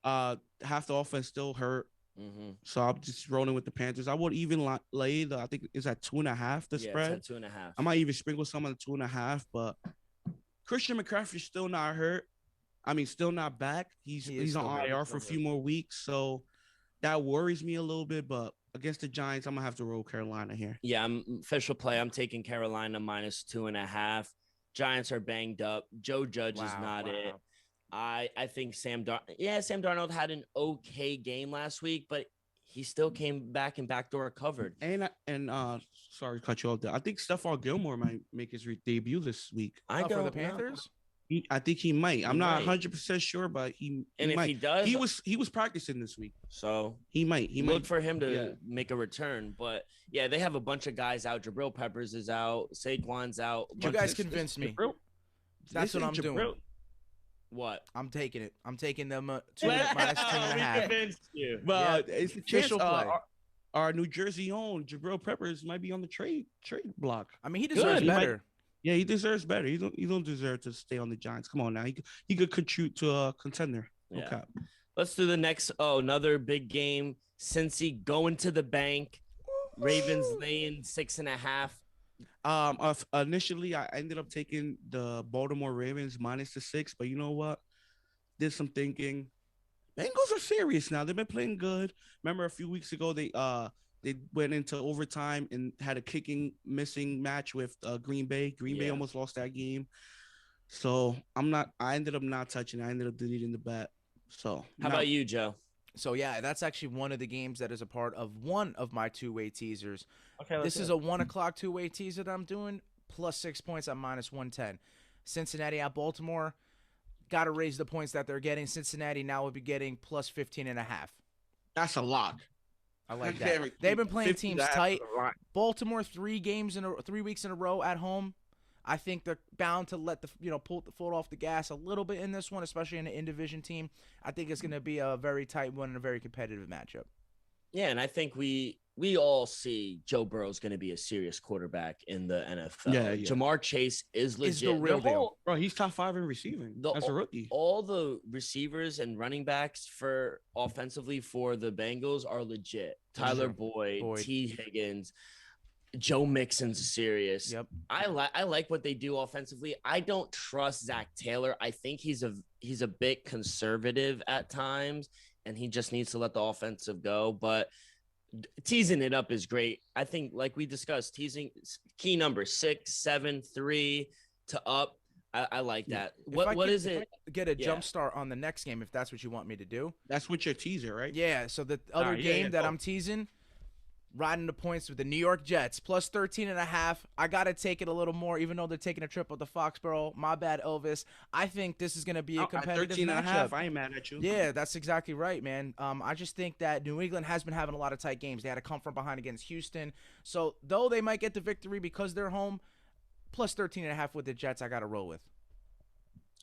Half the offense still hurt, Mm-hmm. so I'm just rolling with the Panthers. I would even lay the. I think is at 2.5 the Yeah, spread. it's at 2.5. I might even sprinkle some on the 2.5, but Christian McCaffrey's still not hurt. I mean, still not back. He is He's still on hurt, IR still for a few more weeks, so that worries me a little bit. But against the Giants, I'm gonna have to roll Carolina here. Yeah, I'm official play. I'm taking Carolina minus 2.5. Giants are banged up. Joe Judge is not it. I think Sam Darnold had an okay game last week, but he still came back and backdoor covered. And sorry to cut you off there. I think Stephon Gilmore might make his debut this week. I For the don't know. Panthers. I think he might. I'm He not might. 100% sure, but he And if might. he does, He was practicing this week. so He might. He look might. for him to yeah. make a return. But yeah, they have a bunch of guys out. Jabril Peppers is out. Saquon's out. You Bunch guys of- convinced me. Jabril- That's they what say I'm doing. What? I'm taking it. I'm taking them minus 2.5. convinced you. But it's a chance. Official play. Our New Jersey own Jabril Peppers might be on the trade block. I mean, he deserves Good. He might- better. Yeah, he deserves better. He don't deserve to stay on the Giants. Come on now, he could contribute to a contender. Yeah. Okay. Let's do the next. Oh, another big game. Cincy going to the bank. Ravens laying 6.5. Initially I ended up taking the Baltimore Ravens minus the 6, but you know what? Did some thinking. Bengals are serious now. They've been playing good. Remember a few weeks ago they went into overtime and had a kicking missing match with Green Bay. Green Bay Yeah. almost lost that game. So I ended up not touching it. I ended up deleting the bet. So How about you, Joe? So yeah, that's actually one of the games that is a part of one of my two-way teasers. Okay, This is a 1 o'clock two-way teaser that I'm doing. Plus 6 points at minus 110. Cincinnati at Baltimore. Got to raise the points that they're getting. Cincinnati now would be getting plus 15.5. That's a lock. I like Damn that. it. They've been playing 50 teams that's tight. a lot. Baltimore 3 weeks in a row at home. I think they're bound to let pull the foot off the gas a little bit in this one, especially in an in-division team. I think it's going to be a very tight one and a very competitive matchup. Yeah, and I think we all see Joe Burrow's going to be a serious quarterback in the NFL. Yeah, yeah. Jamar Chase is legit. Is the real deal. whole- Bro, he's top 5 in receiving The- as a rookie. all the receivers and running backs for offensively for the Bengals are legit. Tyler Boyd. T. Higgins, Joe Mixon's serious. Yep. I like what they do offensively. I don't trust Zach Taylor. I think he's a bit conservative at times, and he just needs to let the offensive go. But teasing it up is great. I think, like we discussed, teasing key number 6, 7, 3 to up. I like that. If I What could- is if I it? could get a Yeah. jump start on the next game, if that's what you want me to do. That's what your teaser, right? Yeah, so the other yeah, game yeah, that go. I'm teasing, riding the points with the New York Jets, plus 13.5. I got to take it a little more, even though they're taking a trip with the Foxborough. My bad, Elvis. I think this is going to be a At competitive 13 and a matchup. half, I ain't mad at you. Yeah, that's exactly right, man. I just think that New England has been having a lot of tight games. They had to come from behind against Houston. So, though they might get the victory because they're home, plus 13.5 with the Jets, I got to roll with.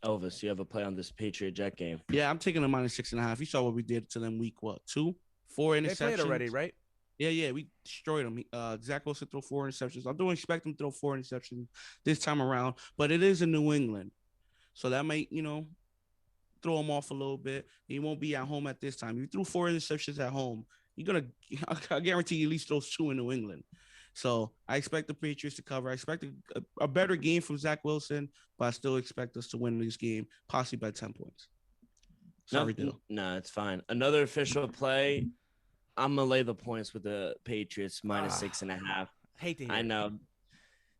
Elvis, you have a play on this Patriot Jet game. Yeah, I'm taking a minus 6.5. You saw what we did to them week 2? 4 interceptions. They played already, right? Yeah, we destroyed him. Zach Wilson threw 4 interceptions. I don't expect him to throw 4 interceptions this time around, but it is in New England, so that might throw him off a little bit. He won't be at home at this time. If you threw 4 interceptions at home, you're gonna. I guarantee you at least throws 2 in New England. So I expect the Patriots to cover. I expect a better game from Zach Wilson, but I still expect us to win this game, possibly by 10 points. Sorry, Dill. No, it's fine. Another official play. I'm gonna lay the points with the Patriots minus 6.5. Hate to hear. I know.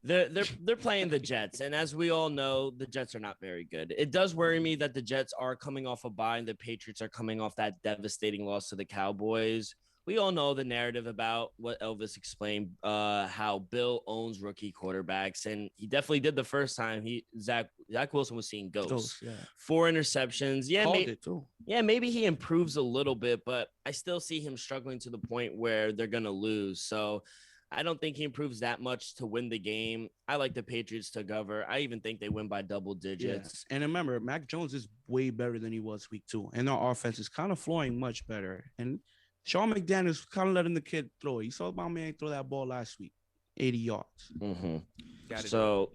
They're playing the Jets, and as we all know, the Jets are not very good. It does worry me that the Jets are coming off a bye and the Patriots are coming off that devastating loss to the Cowboys. We all know the narrative about what Elvis explained, how Bill owns rookie quarterbacks, and he definitely did the first time. Zach Wilson was seeing ghosts. Yeah. 4 interceptions. Yeah, It too. yeah, maybe he improves a little bit, but I still see him struggling to the point where they're gonna lose. So I don't think he improves that much to win the game. I like the Patriots to cover. I even think they win by double digits. And remember, Mac Jones is way better than he was week 2, and our offense is kind of flowing much better. And Sean McDaniel's kind of letting the kid throw it. You saw my man throw that ball last week, 80 yards. Mm-hmm. So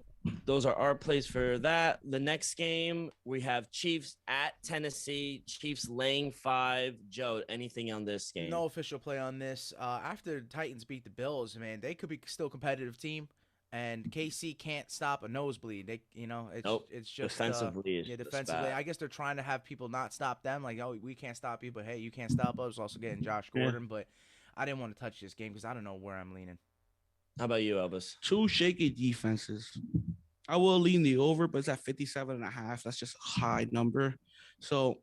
those are our plays for that. The next game, we have Chiefs at Tennessee. Chiefs laying 5. Joe, anything on this game? No official play on this. After the Titans beat the Bills, man, they could be still a competitive team. And KC can't stop a nosebleed. It's just defensively. Defensively. I guess they're trying to have people not stop them. Like, oh, we can't stop you, but hey, you can't stop us. Also getting Josh Gordon, but I didn't want to touch this game because I don't know where I'm leaning. How about you, Elvis? 2 shaky defenses. I will lean the over, but it's at 57.5. That's just a high number. So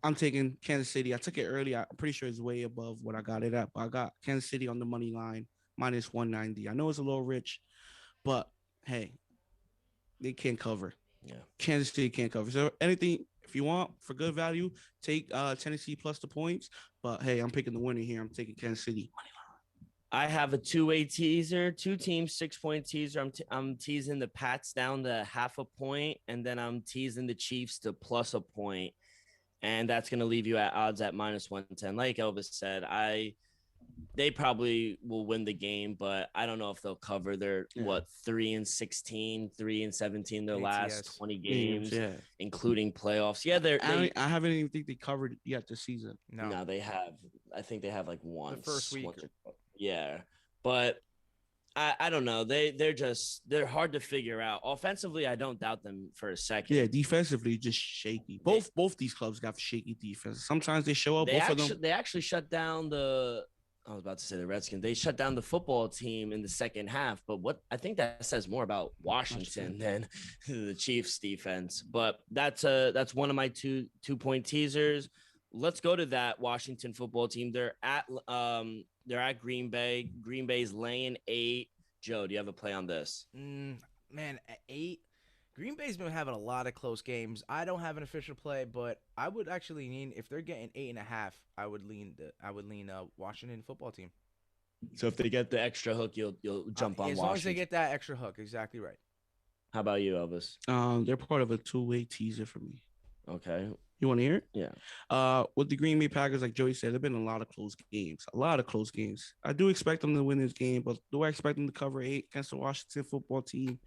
I'm taking Kansas City. I took it early. I'm pretty sure it's way above what I got it at, but I got Kansas City on the money line, minus 190. I know it's a little rich, but hey, they can't cover. Yeah. Kansas City can't cover. So anything, if you want for good value, take Tennessee plus the points. But hey, I'm picking the winner here. I'm taking Kansas City. I have a 2-way teaser, 2 teams, 6-point teaser. I'm teasing the Pats down to half a point, and then I'm teasing the Chiefs to plus a point, and that's going to leave you at odds at minus 110. Like Elvis said, they probably will win the game, but I don't know if they'll cover. They're 3-16, 3-17 their last 20 games, including playoffs. Yeah, I haven't even think they covered yet this season. No, they have. I think they have like once. The first week. Yeah, but I don't know. They're hard to figure out. Offensively, I don't doubt them for a second. Yeah, defensively, just shaky. Both these clubs got shaky defense. Sometimes they show up. They actually shut down the. I was about to say the Redskins. They shut down the football team in the second half. But what I think that says more about Washington than the Chiefs defense. But that's one of my 2-point teasers. Let's go to that Washington football team. They're at Green Bay. Green Bay's laying 8. Joe, do you have a play on this? Man, at 8, Green Bay's been having a lot of close games. I don't have an official play, but I would actually lean, if they're getting 8.5, I would lean Washington football team. So if they get the extra hook, you'll jump on Washington. As long as they get that extra hook, exactly right. How about you, Elvis? They're part of a 2-way teaser for me. Okay. You want to hear it? Yeah. With the Green Bay Packers, like Joey said, there've been a lot of close games. I do expect them to win this game, but do I expect them to cover 8 against the Washington football team?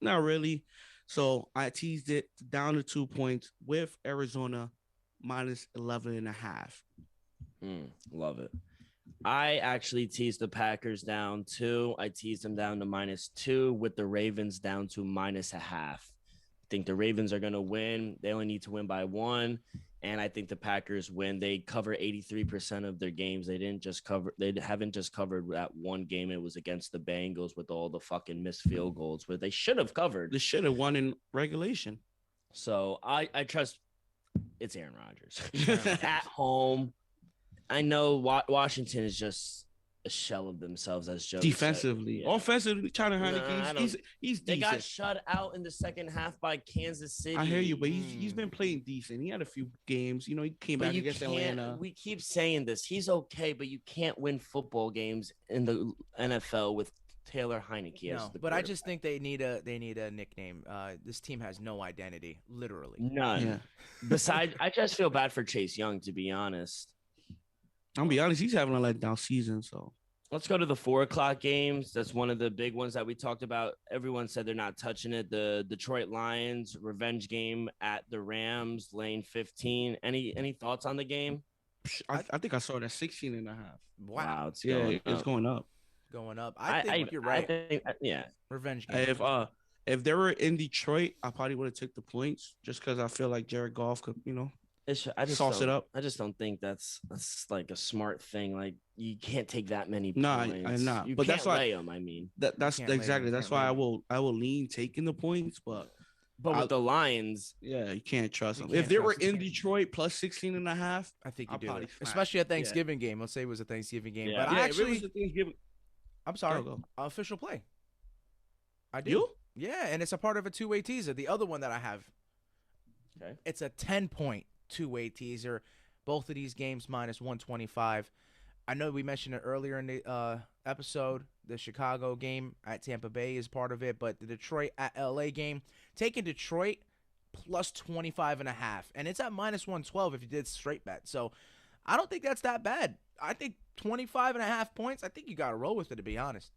Not really. So I teased it down to 2 points with Arizona minus 11.5. Love it. I actually teased the Packers down 2. I teased them down to minus 2 with the Ravens down to minus 0.5. I think the Ravens are going to win. They only need to win by 1. And I think the Packers win. They cover 83% of their games. They haven't just covered that one game. It was against the Bengals with all the fucking missed field goals where they should have covered. They should have won in regulation. So I trust it's Aaron Rodgers at home. I know Washington is just a shell of themselves, as Joe defensively. Said. Yeah. Offensively, Tyler Heineke, he's decent. They got shut out in the second half by Kansas City. I hear you, but he's been playing decent. He had a few games. He came back against Atlanta. We keep saying this. He's okay, but you can't win football games in the NFL with Taylor Heineke as the but I just think they need a nickname. This team has no identity, literally. None. Yeah. Besides, I just feel bad for Chase Young, to be honest. I'll be honest, he's having a letdown season. So Let's go to the 4 o'clock games. That's one of the big ones that we talked about. Everyone said they're not touching it. The Detroit Lions revenge game at the Rams, lane 15. Any thoughts on the game? I think I saw that 16 and a half. Wow. It's Yeah, going it's up. going up. Going up. I think you're right. Yeah. Revenge game. If they were in Detroit, I probably would have took the points just because I feel like Jared Goff could, I just sauce it up. I just don't think that's like a smart thing. Like you can't take that many points. Nah, I'm not. You But can't that's why- lay them. I mean, That's Can't lay exactly. them, That's can't why lay I will lean taking the points, but but with the Lions, yeah, you can't trust You them. can't If they were trust them. in Detroit plus 16 and a half, I think you I'll do probably it. smash. Especially a Thanksgiving game. Let's say it was a Thanksgiving game. Yeah. But I yeah, if it was actually, a Thanksgiving, I'm sorry, go. official play. I do. You? Yeah, and it's a part of a two-way teaser. The other one that I have, okay. it's a 10-point two-way teaser. Both of these games minus 125. I know we mentioned it earlier in the episode. The Chicago game at Tampa Bay is part of it, but the Detroit at LA game, taking Detroit plus 25.5, and it's at minus 112 if you did straight bet. So I don't think that's that bad. I think 25.5 points. I think you got to roll with it, to be honest.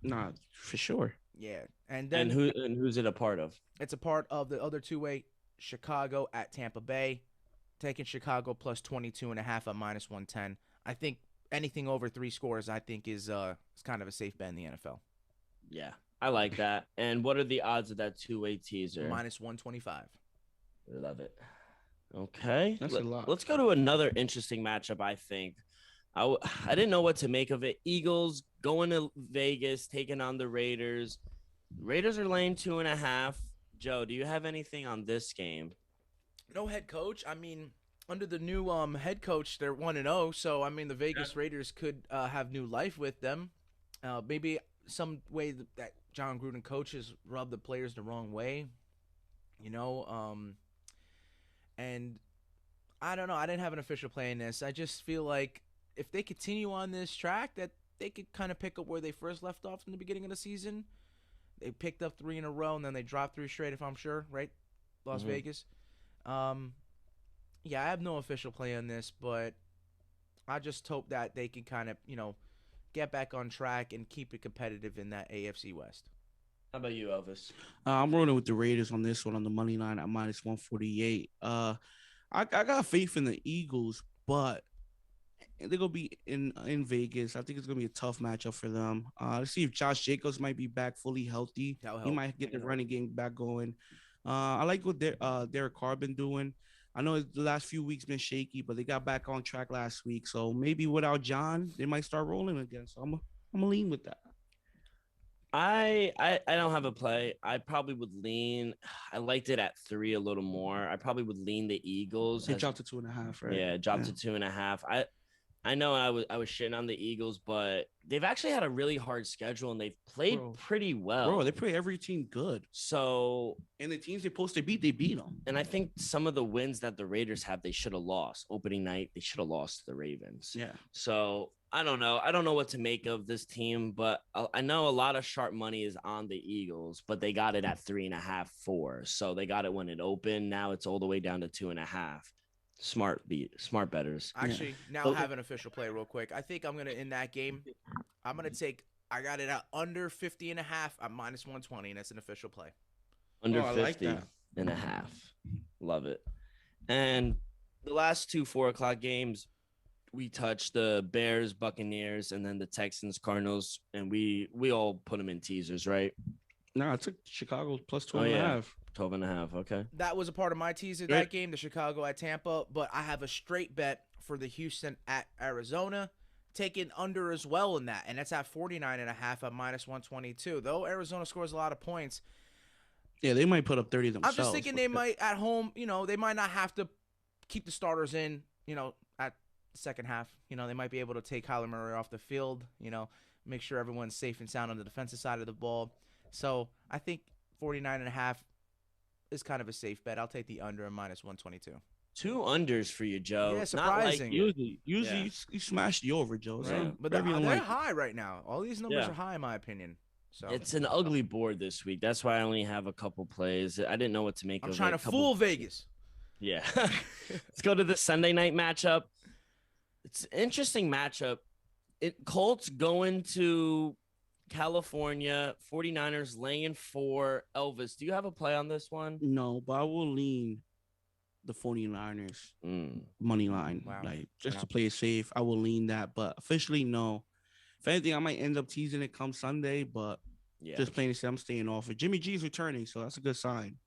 Nah, for sure. Yeah, and then Who's it a part of? it's a part of the other two-way, Chicago at Tampa Bay, taking Chicago plus 22.5 at minus 110. I think anything over 3 scores, I think is kind of a safe bet in the NFL. Yeah, I like that. And what are the odds of that two-way teaser? Minus 125. I love it. Okay, That's a lot. Let's go to another interesting matchup. I think I didn't know what to make of it. Eagles going to Vegas, taking on the Raiders. Raiders are laying 2.5. Joe, do you have anything on this game? No head coach. I mean, under the new head coach, they're 1-0. So I mean, the Vegas Raiders could have new life with them. Maybe some way that John Gruden coaches rub the players the wrong way. And I don't know. I didn't have an official play in this. I just feel like if they continue on this track, that they could kind of pick up where they first left off in the beginning of the season. They picked up 3 in a row, and then they dropped 3 straight, if I'm sure, right? Las Vegas. Yeah, I have no official play on this, but I just hope that they can kind of, get back on track and keep it competitive in that AFC West. How about you, Elvis? I'm rolling with the Raiders on this one on the money line at minus 148. I got faith in the Eagles, but they're gonna be in Vegas. I think it's gonna be a tough matchup for them. Let's see if Josh Jacobs might be back fully healthy. He might get the running game back going. I like what Derek Carr been doing. I know the last few weeks been shaky, but they got back on track last week. So maybe without John, they might start rolling again. So I'm gonna lean with that. I don't have a play. I probably would lean. I liked it at 3 a little more. I probably would lean the Eagles. It dropped to 2.5, right? Yeah, it dropped to 2.5. I know I was shitting on the Eagles, but they've actually had a really hard schedule and they've played pretty well. Bro, they play every team good. So, and the teams they're supposed to beat, they beat them. And I think some of the wins that the Raiders have, they should have lost. Opening night, they should have lost to the Ravens. Yeah. So I don't know. I don't know what to make of this team, but I know a lot of sharp money is on the Eagles, but they got it at 3.5, 4. So they got it when it opened. Now it's all the way down to 2.5. Smart betters. Actually, now I have an official play real quick. I think I'm going to, in that game, I got it at under 50.5 at minus 120, and that's an official play. Under 50.5. Love it. And the last 2 4 o'clock games, we touched the Bears, Buccaneers, and then the Texans, Cardinals, and we all put them in teasers, right? No, I took Chicago plus 12.5. 12.5. Okay. That was a part of my teaser that game, the Chicago at Tampa, but I have a straight bet for the Houston at Arizona, taking under as well in that, and that's at 49.5 at minus 122. Though Arizona scores a lot of points. Yeah, they might put up 30 themselves. I'm just thinking they might at home, they might not have to keep the starters in, at the second half. They might be able to take Kyler Murray off the field, make sure everyone's safe and sound on the defensive side of the ball. So I think 49.5 is kind of a safe bet. I'll take the under and minus 122. 2 unders for you, Joe. Yeah, surprising. Not like usually you smash the over, Joe. Right. So but they're high right now. All these numbers are high in my opinion. So it's an ugly board this week. That's why I only have a couple plays. I didn't know what to make of it. I'm trying to fool Vegas. Yeah. Let's go to the Sunday night matchup. It's an interesting matchup. Colts going to California, 49ers laying 4. Elvis, do you have a play on this one? No, but I will lean the 49ers money line. Wow. Like, just to play it safe, I will lean that. But officially, no. If anything, I might end up teasing it come Sunday, but Yeah. just playing it safe, I'm staying off it. Jimmy G's returning, so that's a good sign.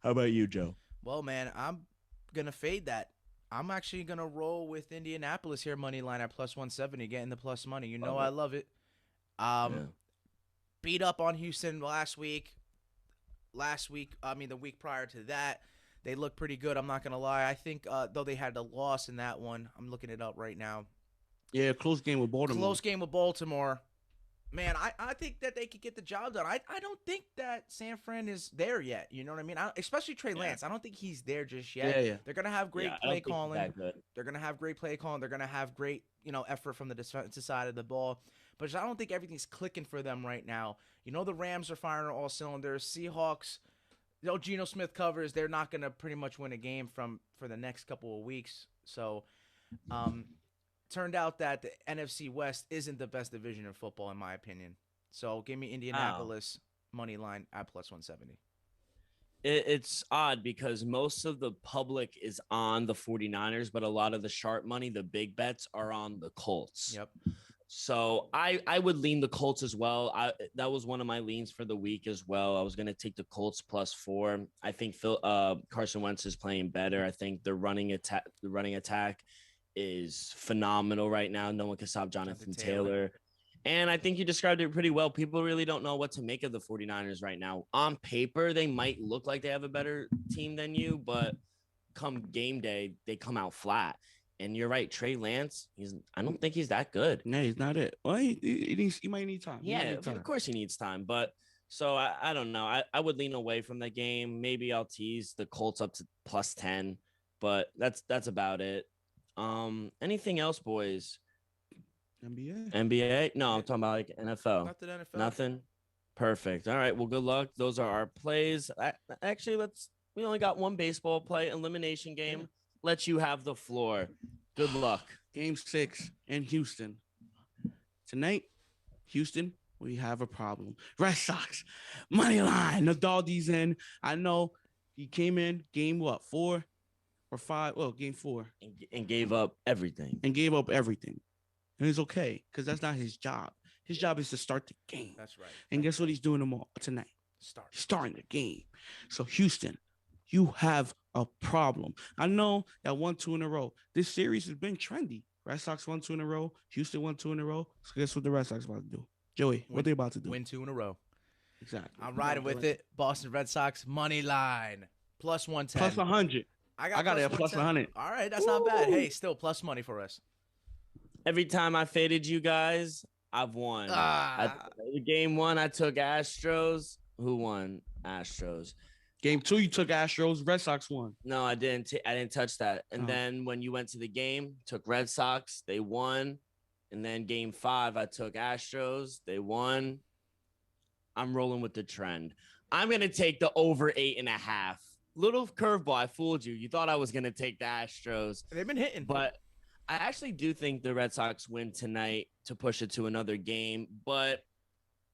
How about you, Joe? Well, man, I'm gonna fade that. I'm actually gonna roll with Indianapolis here, money line at plus 170, getting the plus money. You know I love it. Yeah. Beat up on Houston last week. The week prior to that, they looked pretty good. I'm not gonna lie. I think though they had a loss in that one. I'm looking it up right now. Yeah, close game with Baltimore. Close game with Baltimore. Man, I think that they could get the job done. I don't think that San Fran is there yet. You know what I mean? Especially Trey Lance. I don't think he's there just yet. Yeah. They're gonna have great I play don't think he's calling. that good. They're gonna have great play calling. They're gonna have great, effort from the defensive side of the ball. But I don't think everything's clicking for them right now. The Rams are firing on all cylinders. Seahawks, Geno Smith covers. They're not gonna pretty much win a game for the next couple of weeks. So, turned out that the NFC West isn't the best division in football, in my opinion. So give me Indianapolis money line at plus 170. It's odd because most of the public is on the 49ers, but a lot of the sharp money, the big bets, are on the Colts. Yep. So I would lean the Colts as well. That was one of my leans for the week as well. I was going to take the Colts plus 4. I think Carson Wentz is playing better. I think the running attack is phenomenal right now. No one can stop Jonathan Taylor. And I think you described it pretty well. People really don't know what to make of the 49ers right now. On paper, they might look like they have a better team than you, but come game day, they come out flat. And you're right, Trey Lance, I don't think he's that good. No, he's not it. Well, he might need time. Of course he needs time. But so I don't know. I would lean away from the game. Maybe I'll tease the Colts up to plus 10, but that's about it. Anything else, boys? NBA? No, I'm talking about like NFL. Nothing NFL. Nothing? Perfect. All right. Well, good luck. Those are our plays. Actually, we only got one baseball play, elimination game. Let you have the floor. Good luck. Game 6 in Houston. Tonight, Houston, we have a problem. Red Sox, money line. The doggies in. I know he came in game 4 or 5? Well, game 4. And gave up everything. And it's okay, because that's not his job. His job is to start the game. That's right. And guess what he's doing tonight? Starting the game. So, Houston, you have a problem. I know that 1-2 in a row. This series has been trendy. Red Sox 1-2 in a row. Houston 1-2 in a row. So, guess what the Red Sox about to do? Joey, what they about to do? Win 2 in a row. Exactly. I'm riding with it. Boston Red Sox money line. Plus 110. Plus 100. I got it at plus 100. All right, that's not bad. Hey, still plus money for us. Every time I faded you guys, I've won. Game 1, I took Astros. Who won? Astros. Game 2, you took Astros. Red Sox won. No, I didn't. I didn't touch that. And then when you went to the game, took Red Sox. They won. And then game 5, I took Astros. They won. I'm rolling with the trend. I'm gonna take the over 8.5. Little curveball. I fooled you. You thought I was gonna take the Astros. They've been hitting, but I actually do think the Red Sox win tonight to push it to another game, but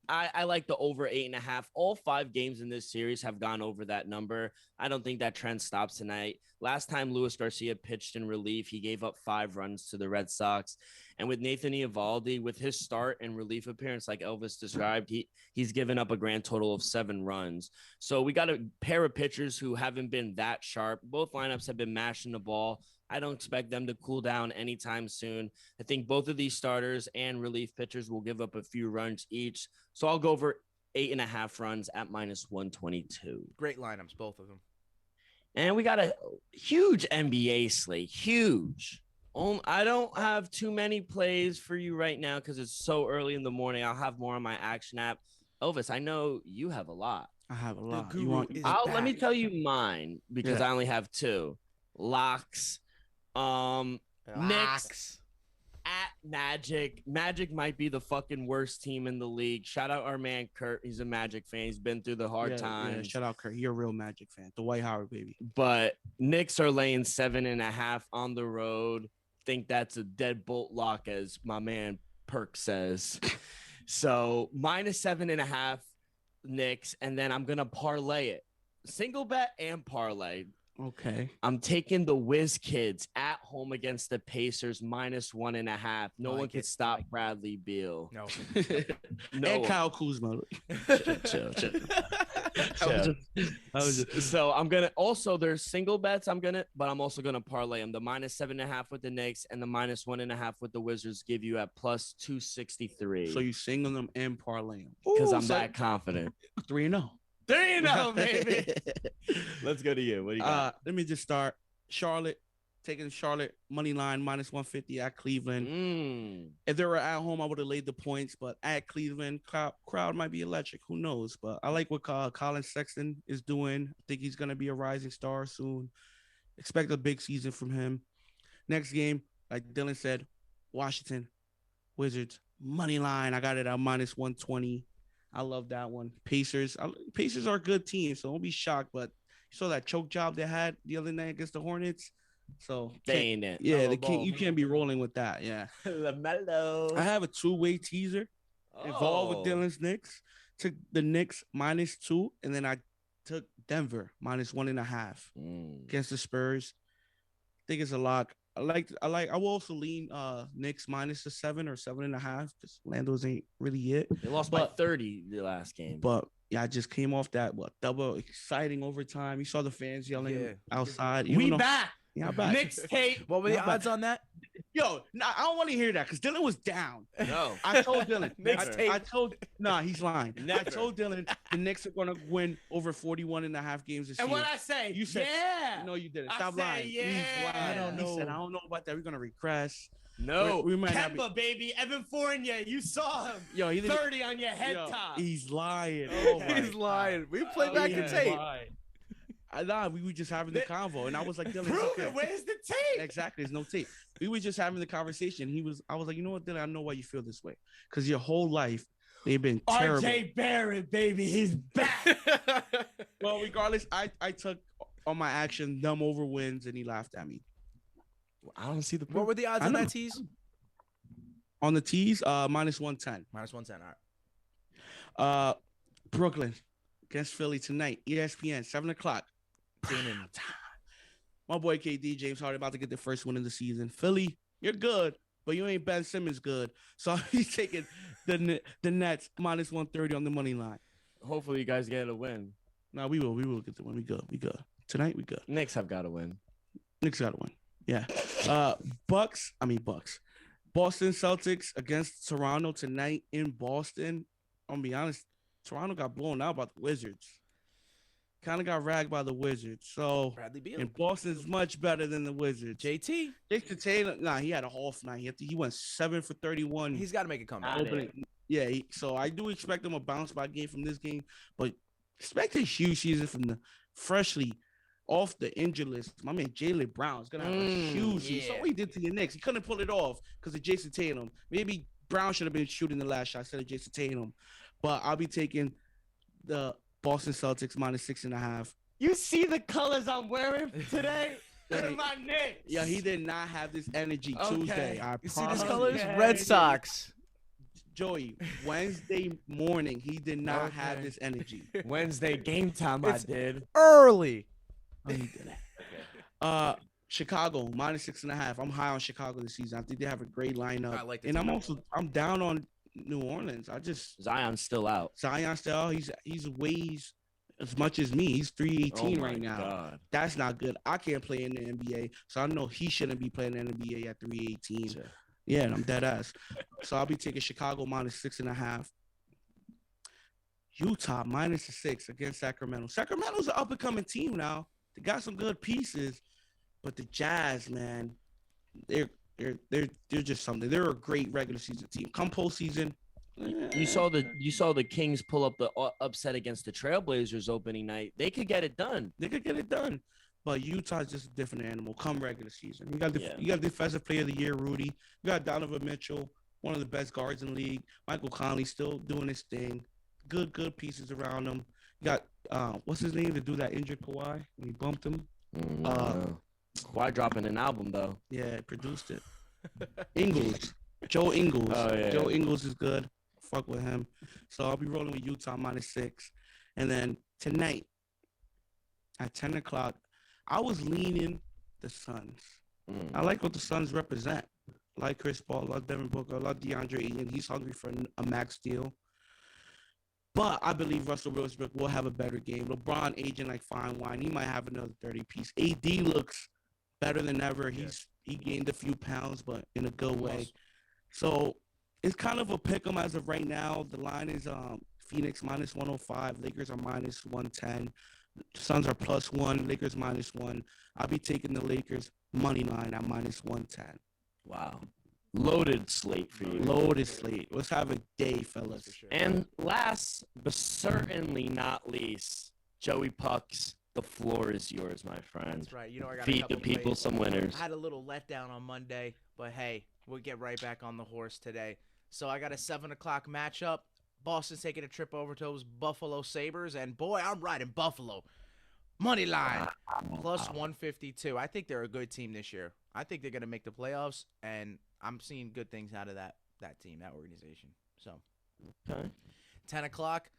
I like the over 8.5. All 5 games in this series have gone over that number. I don't think that trend stops tonight. Last time Luis Garcia pitched in relief, he gave up 5 runs to the Red Sox. And with Nathan Eovaldi, with his start and relief appearance, like Elvis described, he's given up a grand total of 7 runs. So we got a pair of pitchers who haven't been that sharp. Both lineups have been mashing the ball. I don't expect them to cool down anytime soon. I think both of these starters and relief pitchers will give up a few runs each. So I'll go over 8.5 runs at minus 122. Great lineups, both of them. And we got a huge NBA slate. Huge. I don't have too many plays for you right now because it's so early in the morning. I'll have more on my action app. Elvis, I know you have a lot. I have a lot. Let me tell you mine because I only have 2. Locks. Knicks at Magic. Magic might be the fucking worst team in the league. Shout out our man Kurt. He's a Magic fan. He's been through the hard times. Yeah, shout out Kurt. You're a real Magic fan. The Dwight Howard baby. But Knicks are laying 7.5 on the road. think that's a deadbolt lock, as my man Perk says. So -7.5 Knicks, and then I'm gonna parlay it. Single bet and parlay. Okay. I'm taking the Wiz Kids at home against the Pacers -1.5. No one can stop Bradley Beal. No. No And one. Kyle Kuzma. Chill. I was just- So I'm gonna also there's single bets but I'm also gonna parlay them. The -7.5 with the Knicks and the -1.5 with the Wizards give you at +263. So you single them and parlay them because I'm that confident. 3-0. 3-0, baby. Let's go to you. What do you got? Let me just start. Charlotte, taking Charlotte money line -150 at Cleveland. If they were at home, I would have laid the points, but at Cleveland, crowd might be electric. Who knows? But I like what Colin Sexton is doing. I think he's gonna be a rising star soon. Expect a big season from him. Next game, like Dylan said, Washington Wizards money line. I got it at -120. I love that one. Pacers are a good team, so don't be shocked. But you saw that choke job they had the other night against the Hornets. So They ain't it. yeah, you can't be rolling with that. Yeah. LaMelo. I have a two-way teaser involved with Dylan's Knicks. Took the Knicks -2, and then I took Denver -1.5 against the Spurs. I think it's a lock. I will also lean Knicks -7 or 7.5 because Lando's ain't really it. They lost by 30 the last game. But yeah, I just came off that double exciting overtime. You saw the fans yelling outside. We back. Yeah, I'm back. Knicks tape. What were the odds on that? Yo, nah, I don't want to hear that because Dylan was down. No. I told Dylan. He's lying. Never. I told Dylan the Knicks are going to win over 41.5 games this And year. what I say? You said, yeah. No, you didn't. I Stop said, lying. yeah. He's lying. I don't He said, I don't know about that. We're going to regress. No. We might not Kemba, baby. Evan Fournier. You saw him. Yo, he didn't. 30 on your head Yo, top. he's lying. Oh my He's lying. God. We play back the tape. We were just having the convo, and I was like, Dylan, Prove okay. it. Where's the tape? Exactly, there's no tape. We were just having the conversation. I was like, you know what, Dylan, I know why you feel this way, because your whole life they've been terrible. RJ Barrett, baby, he's back. Well, regardless, I took on my action them over wins, and he laughed at me. I don't see the proof. What were the odds on that tease? On the tees, -110. -110. All right. Brooklyn against Philly tonight. ESPN, 7:00. My boy KD, James Harden, about to get the first win of the season. Philly, you're good, but you ain't Ben Simmons good. So he's taking the Nets -130 on the money line. Hopefully, you guys get a win. No, we will get the win. We good. Tonight, we good. Knicks have got to win. Knicks got to win. Yeah. Bucks. Boston Celtics against Toronto tonight in Boston. I'm gonna be honest, Toronto got blown out by the Wizards. Kind of got ragged by the Wizards. So Bradley Beal. and Boston's much better than the Wizards. JT. Jason Tatum, he had a off night. He went 7 for 31. He's got to make a comeback. Yeah, so I do expect him a bounce back game from this game, but expect a huge season from the freshly off the injured list. My man Jaylen Brown is gonna have a huge season. So what he did to the Knicks, he couldn't pull it off because of Jason Tatum. Maybe Brown should have been shooting the last shot instead of Jason Tatum. But I'll be taking the Boston Celtics -6.5. You see the colors I'm wearing today? They're my Knicks. Yeah, he did not have this energy Okay. Tuesday. I You see promise these you. colors? Okay. Red Sox. Joey, Wednesday morning, he did not have this energy. Wednesday game time. I did. Early. Oh, he didn't. Chicago -6.5. I'm high on Chicago this season. I think they have a great lineup. I like the and team. I'm down on New Orleans. Zion's still out. Zion still he's weighs as much as me. He's 318 right now. God. That's not good. I can't play in the NBA, so I know he shouldn't be playing in the NBA at 318. Sure. Yeah, and I'm dead ass. So I'll be taking Chicago -6.5. Utah -6 against Sacramento. Sacramento's an up and coming team now. They got some good pieces, but the Jazz, man, they're just something. They're a great regular season team. Come postseason, You saw the Kings pull up the upset against the Trailblazers opening night. They could get it done. they could get it done. But Utah's just a different animal. Come regular season, you got defensive player of the year, Rudy. You got Donovan Mitchell, one of the best guards in the league. Michael Conley still doing his thing. Good pieces around him. You got what's his name to do that injured Kawhi when he bumped him. Kawhi dropping an album though. Yeah, produced it. Ingles. Joe Ingles. Oh, yeah. Joe Ingles is good. Fuck with him. So I'll be rolling with Utah -6. And then tonight at 10 o'clock, I was leaning the Suns. I like what the Suns represent. I like Chris Paul, I love Devin Booker, I love DeAndre Ayton. He's hungry for a max deal. But I believe Russell Westbrook will have a better game. LeBron aging like fine wine. He might have another 30-piece. AD looks better than ever. He gained a few pounds, but in a good way. So it's kind of a pick 'em as of right now. The line is Phoenix -105, Lakers are -110, Suns are +1, Lakers -1. I'll be taking the Lakers money line at -110. Wow. Loaded slate for you. Loaded slate. Let's have a day, fellas. And last but certainly not least, Joey Pucks, the floor is yours, my friend. That's right. You know, I got a Feed couple the people plays. some winners. I had a little letdown on Monday, but hey, we'll get right back on the horse today. So I got a 7 o'clock matchup. Boston's taking a trip over to those Buffalo Sabres, and boy, I'm riding Buffalo. Money line, +152. I think they're a good team this year. I think they're going to make the playoffs, and I'm seeing good things out of that team, that organization. So, Okay. 10 o'clock,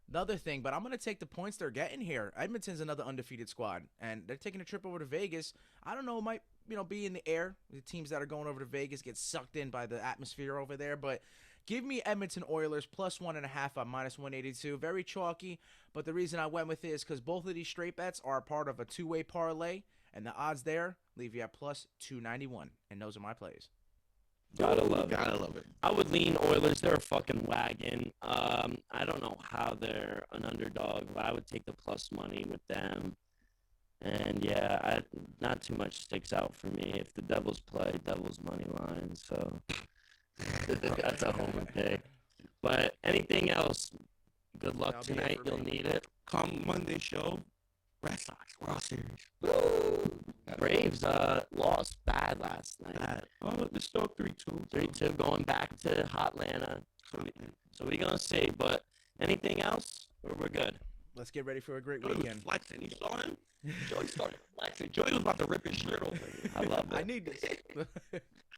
another thing, but I'm going to take the points they're getting here. Edmonton's another undefeated squad, and they're taking a trip over to Vegas. I don't know, it might be in the air. The teams that are going over to Vegas get sucked in by the atmosphere over there, but give me Edmonton Oilers +1.5 on -182. Very chalky, but the reason I went with it is because both of these straight bets are part of a two-way parlay, and the odds there leave you at +291, and those are my plays. Gotta love it. Gotta love it. I would lean Oilers. They're a fucking wagon. I don't know how they're an underdog, but I would take the plus money with them. And yeah, not too much sticks out for me. If the Devils play, Devils money line. So that's a home pick. But anything else? Good luck That'll be it tonight. for You'll me. need it. Come Monday show, Red Sox World Series. Braves lost bad last night. Oh, it's still 3-2. 3-2 going back to Hotlanta. So we're gonna see. But anything else? Or we're good. Let's get ready for a great Joey was weekend. flexing. You saw him? Joey started flexing. Joey was about to rip his shirt open. I love it. I need this.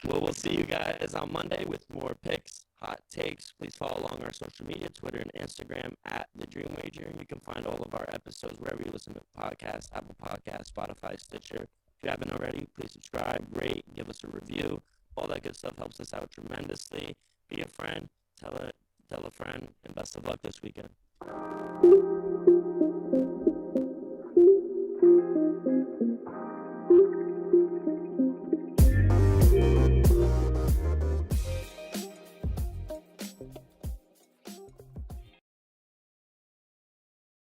Well, we'll see you guys on Monday with more picks, hot takes. Please follow along our social media, Twitter and Instagram at The Dream Wager. You can find all of our episodes wherever you listen to podcasts, Apple Podcasts, Spotify, Stitcher. If you haven't already, please subscribe, rate, give us a review. All that good stuff helps us out tremendously. Be a friend, tell a friend, and best of luck this weekend.